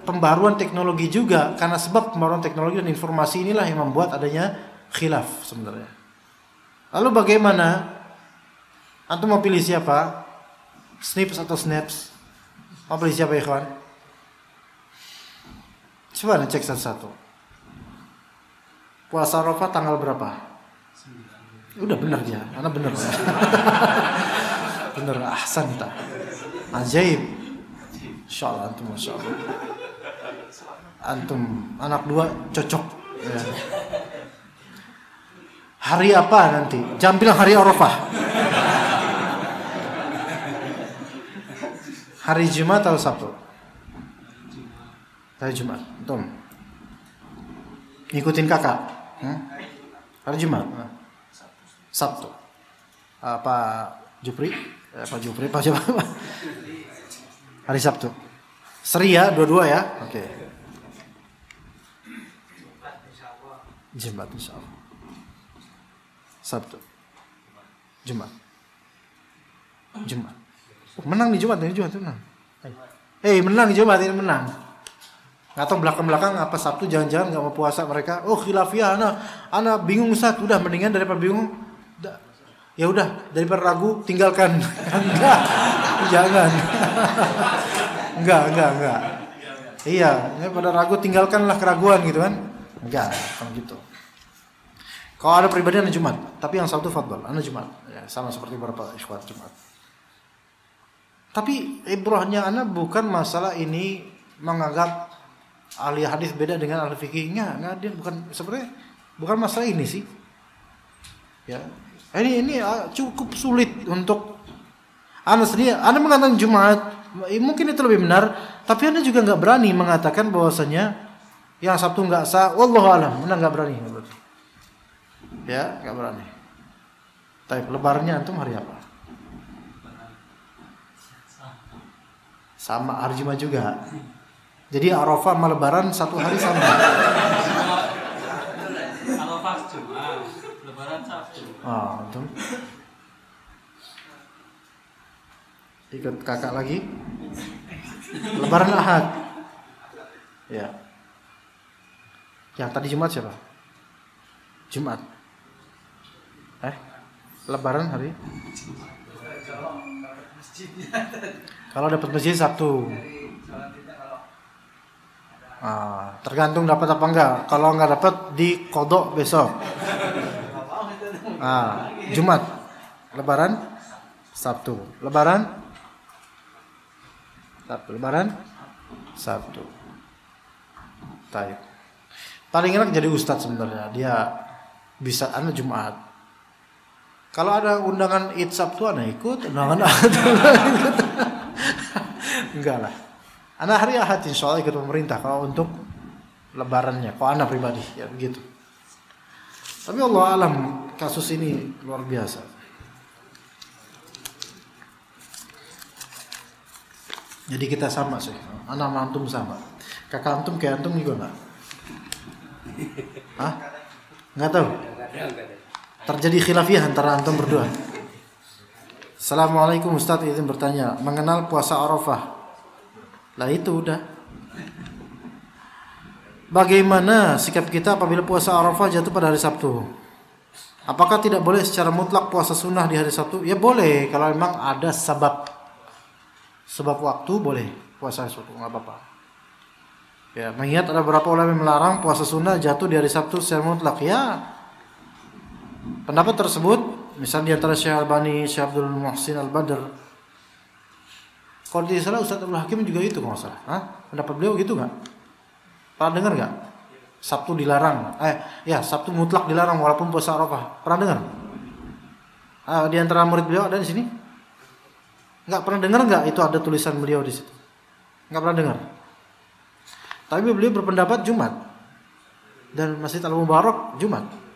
pembaruan teknologi juga, karena sebab pembaruan teknologi dan informasi inilah yang membuat adanya khilaf sebenarnya. Lalu bagaimana? Antum mau pilih siapa? Snips atau snaps? Mau pilih siapa ikhwan? Coba cek satu-satu. Puasa Arafah tanggal berapa? Udah benar dia, anak benar. Benar, ahsan ta. Ajaib. Insyaallah antum masyaallah. Antum anak 2 cocok. Ya. Hari apa nanti? Jangan bilang hari Arafah. Hari Jumat atau Sabtu? Hari Jumat. Antum ngikutin kakak. Hari Jumat. Sabtu. Pak Jupri? Pak siapa? Hari Sabtu. Seri ya, dua-dua ya. Oke. Jumat insyaallah. Sabtu. Jumat. Menang nih Jumat menang. Menang nih Jumat ini menang. Nggak tahu belakang-belakang apa Sabtu jangan-jangan nggak mau puasa mereka. Oh khilafiyah, ana bingung Ustaz. Udah mendingan daripada bingung. Ya udah daripada ragu tinggalkan. Enggak. Jangan. Enggak. Iya, daripada ragu tinggalkanlah keraguan gitu kan. Enggak, kalau gitu. Kalau ada pribadi ana Jumat, tapi yang Sabtu fadhol, ana Jumat. Ya, sama seperti beberapa ikhwat Jumat. Tapi ibrahnya ana bukan masalah ini menganggap ahli hadis beda dengan ahli fikihnya. Enggak, dia bukan masalah ini sih. Ya. Ini cukup sulit untuk ana sendiri. Ana mengatakan Jumat, mungkin itu lebih benar, tapi ana juga enggak berani mengatakan bahwasanya yang Sabtu enggak sah. Wallahu alam, ana enggak berani. Ya, enggak berani. Tapi lebarannya antum hari apa? Sama hari Jumat juga. Jadi Arafah sama lebaran satu hari sama. Arafah Jumat, lebaran Sabtu. Antum. Ikut kakak lagi. Lebaran Ahad. Ya. Yang tadi Jumat siapa? Jumat. Lebaran hari? Kalau dapat masjid Sabtu. Tergantung dapat apa enggak. Kalau enggak dapat di kodok besok. Jumat. Lebaran Sabtu. Lebaran Sabtu. Taib. Paling enak jadi ustadz sebenarnya. Dia bisa Jumat. Kalau ada undangan Id Sabtu ana ikut, undangan Ahad ikut. Enggak lah. Ana hari Ahad insyaallah ikut pemerintah kalau untuk lebarannya. Kalau ana pribadi ya begitu. Tapi Allah alam kasus ini luar biasa. Jadi kita sama sih. Ana sama antum sama. Kakak antum kayak antum juga enggak? Enggak tahu. Terjadi khilafiyah antara antum berdua. Assalamualaikum Ustaz, izin bertanya, mengenal puasa Arafah. Lah itu udah. Bagaimana sikap kita apabila puasa Arafah jatuh pada hari Sabtu? Apakah tidak boleh secara mutlak puasa sunnah di hari Sabtu? Ya boleh, kalau memang ada sebab waktu boleh puasa hari Sabtu, nggak apa-apa. Ya, mengingat ada beberapa ulama yang melarang puasa sunnah jatuh di hari Sabtu secara mutlak. Ya, pendapat tersebut, misalnya di antara Syekh Albani, Syekh Abdul Muhsin Al-Badr. Kalau tidak salah Ustaz Abdul Hakim juga itu kalau salah. Pendapat beliau gitu enggak? Pernah dengar enggak? Sabtu dilarang. Sabtu mutlak dilarang walaupun puasa Arafah. Pernah dengar? Di antara murid beliau ada di sini? Enggak pernah dengar enggak itu ada tulisan beliau di situ? Enggak pernah dengar. Tapi beliau berpendapat Jumat. Dan Masjid Al-Mubarak Jumat.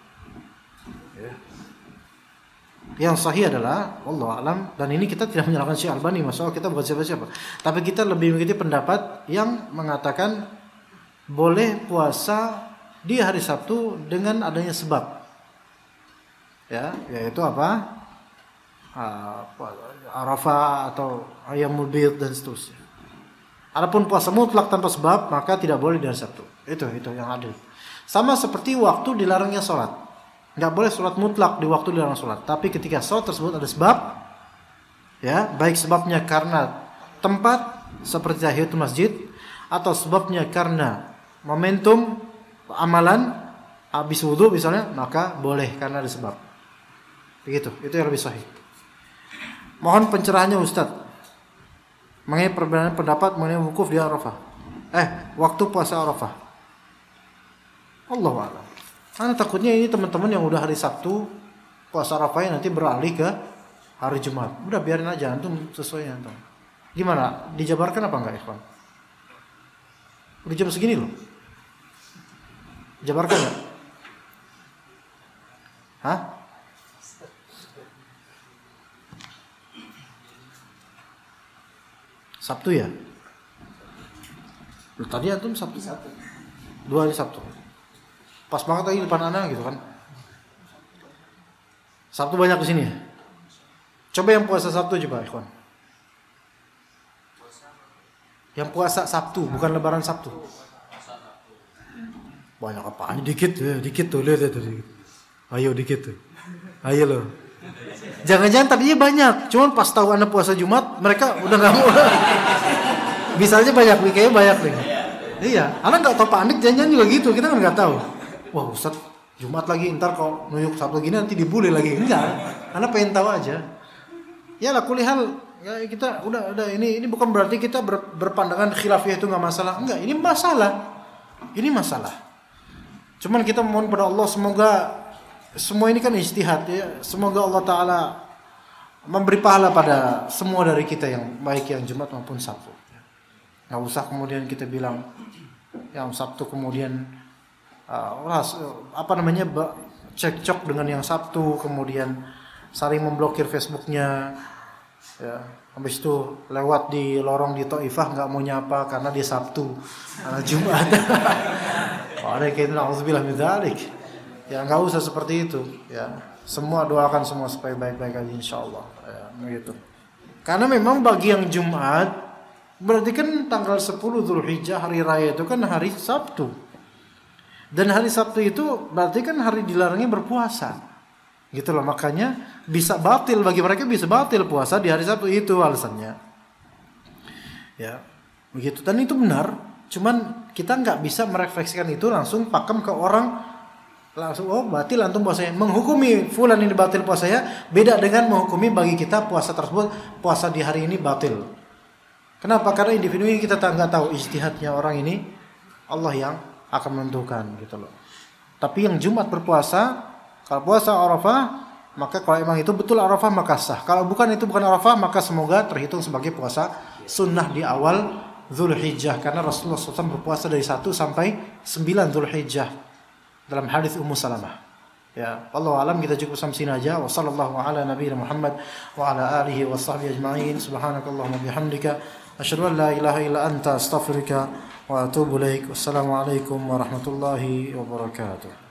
Yang sahih adalah Allah alam, dan ini kita tidak menyalahkan Syekh Albani, masalah kita bukan siapa-siapa. Tapi kita lebih mengikuti pendapat yang mengatakan boleh puasa di hari Sabtu dengan adanya sebab. Ya, yaitu apa? Arafah atau Ayyamul Bid dan seterusnya. Adapun puasa mutlak tanpa sebab maka tidak boleh di hari Sabtu. Itu yang adil. Sama seperti waktu dilarangnya sholat. Nggak boleh sholat mutlak di waktu dilarang sholat. Tapi ketika sholat tersebut ada sebab, ya, baik sebabnya karena tempat seperti tahiyatul masjid, atau sebabnya karena momentum amalan habis wudhu misalnya, maka boleh karena ada sebab. Begitu, itu yang lebih sahih. Mohon pencerahannya Ustaz mengenai perbedaan pendapat mengenai wukuf di Arafah. Waktu puasa Arafah. Allahu a'lam. Karena takutnya ini teman-teman yang udah hari Sabtu puasa Arafahnya nanti beralih ke hari Jumat. Udah biarin aja, antum sesuai antum. Gimana? Dijabarkan apa enggak, ikhwan? Udah jam segini loh. Jabarkan enggak? Hah? Sabtu ya? Tadi antum Sabtu. 2 hari Sabtu. Pas banget lagi depan anak gitu kan. Sabtu banyak di sini ya. Coba yang puasa Sabtu coba, ikhwan. Yang puasa Sabtu, bukan lebaran Sabtu. Banyak apaan? Dikit tuh, lihat tuh. Ayo dikit tuh. Ayo loh. Jangan-jangan tadinya banyak, cuman pas tahu Anda puasa Jumat, mereka udah nggak mau. Bisa aja banyak nih, kayaknya banyak nih. Iya, Anda nggak tahu panik, jangan-jangan juga gitu, kita kan nggak tahu. Wah Ustaz, Jumat lagi, ntar kalau nuyuk Sabtu gini nanti dibully lagi. Enggak, Anda pengen tahu aja. Ya lah, kulihal ya kita udah ini bukan berarti kita berpandangan khilafiyah itu nggak masalah. Enggak, ini masalah. Ini masalah. Cuman kita mohon pada Allah semoga semua ini kan ijtihad ya. Semoga Allah Ta'ala memberi pahala pada semua dari kita yang baik yang Jumat maupun Sabtu. Nggak usah kemudian kita bilang yang Sabtu kemudian cekcok dengan yang Sabtu, kemudian saling memblokir Facebooknya, ya. Habis itu lewat di lorong di Taifah nggak mau nyapa karena dia Sabtu, karena Jumat. Alhamdulillah min dzalik. Ya nggak usah seperti itu. Ya semua doakan semua supaya baik-baik aja insyaallah. Ya, begitu. Karena memang bagi yang Jumat berarti kan tanggal 10 Dzulhijjah hari raya itu kan hari Sabtu. Dan hari Sabtu itu berarti kan hari dilarangnya berpuasa. Gitu loh, makanya bisa batil bagi mereka, bisa batil puasa di hari Sabtu, itu alasannya. Ya, begitu. Dan itu benar, cuman kita nggak bisa merefleksikan itu langsung pakem ke orang langsung batil antum puasanya. Menghukumi fulan ini batil puasanya beda dengan menghukumi bagi kita puasa tersebut puasa di hari ini batil. Kenapa? Karena individu ini kita nggak tahu ijtihadnya orang ini, Allah yang akan menentukan gitu loh. Tapi yang Jumat berpuasa, kalau puasa Arafah, maka kalau emang itu betul Arafah maka sah. Kalau bukan itu bukan Arafah, maka semoga terhitung sebagai puasa sunnah di awal Dzulhijjah. Karena Rasulullah SAW berpuasa dari 1 sampai 9 Dzulhijjah dalam hadis Ummu Salamah. Ya, wallahu alam, kita cukup sampai sini aja. Wa sallallahu ala nabiyina Muhammad wa ala alihi wa sahbihi ajma'in. Subhanakallahumma bihamdika asyhadu an la ilaha illa anta astaghfiruka wa atubu ilaik. Wassalamualaikum warahmatullahi wabarakatuh.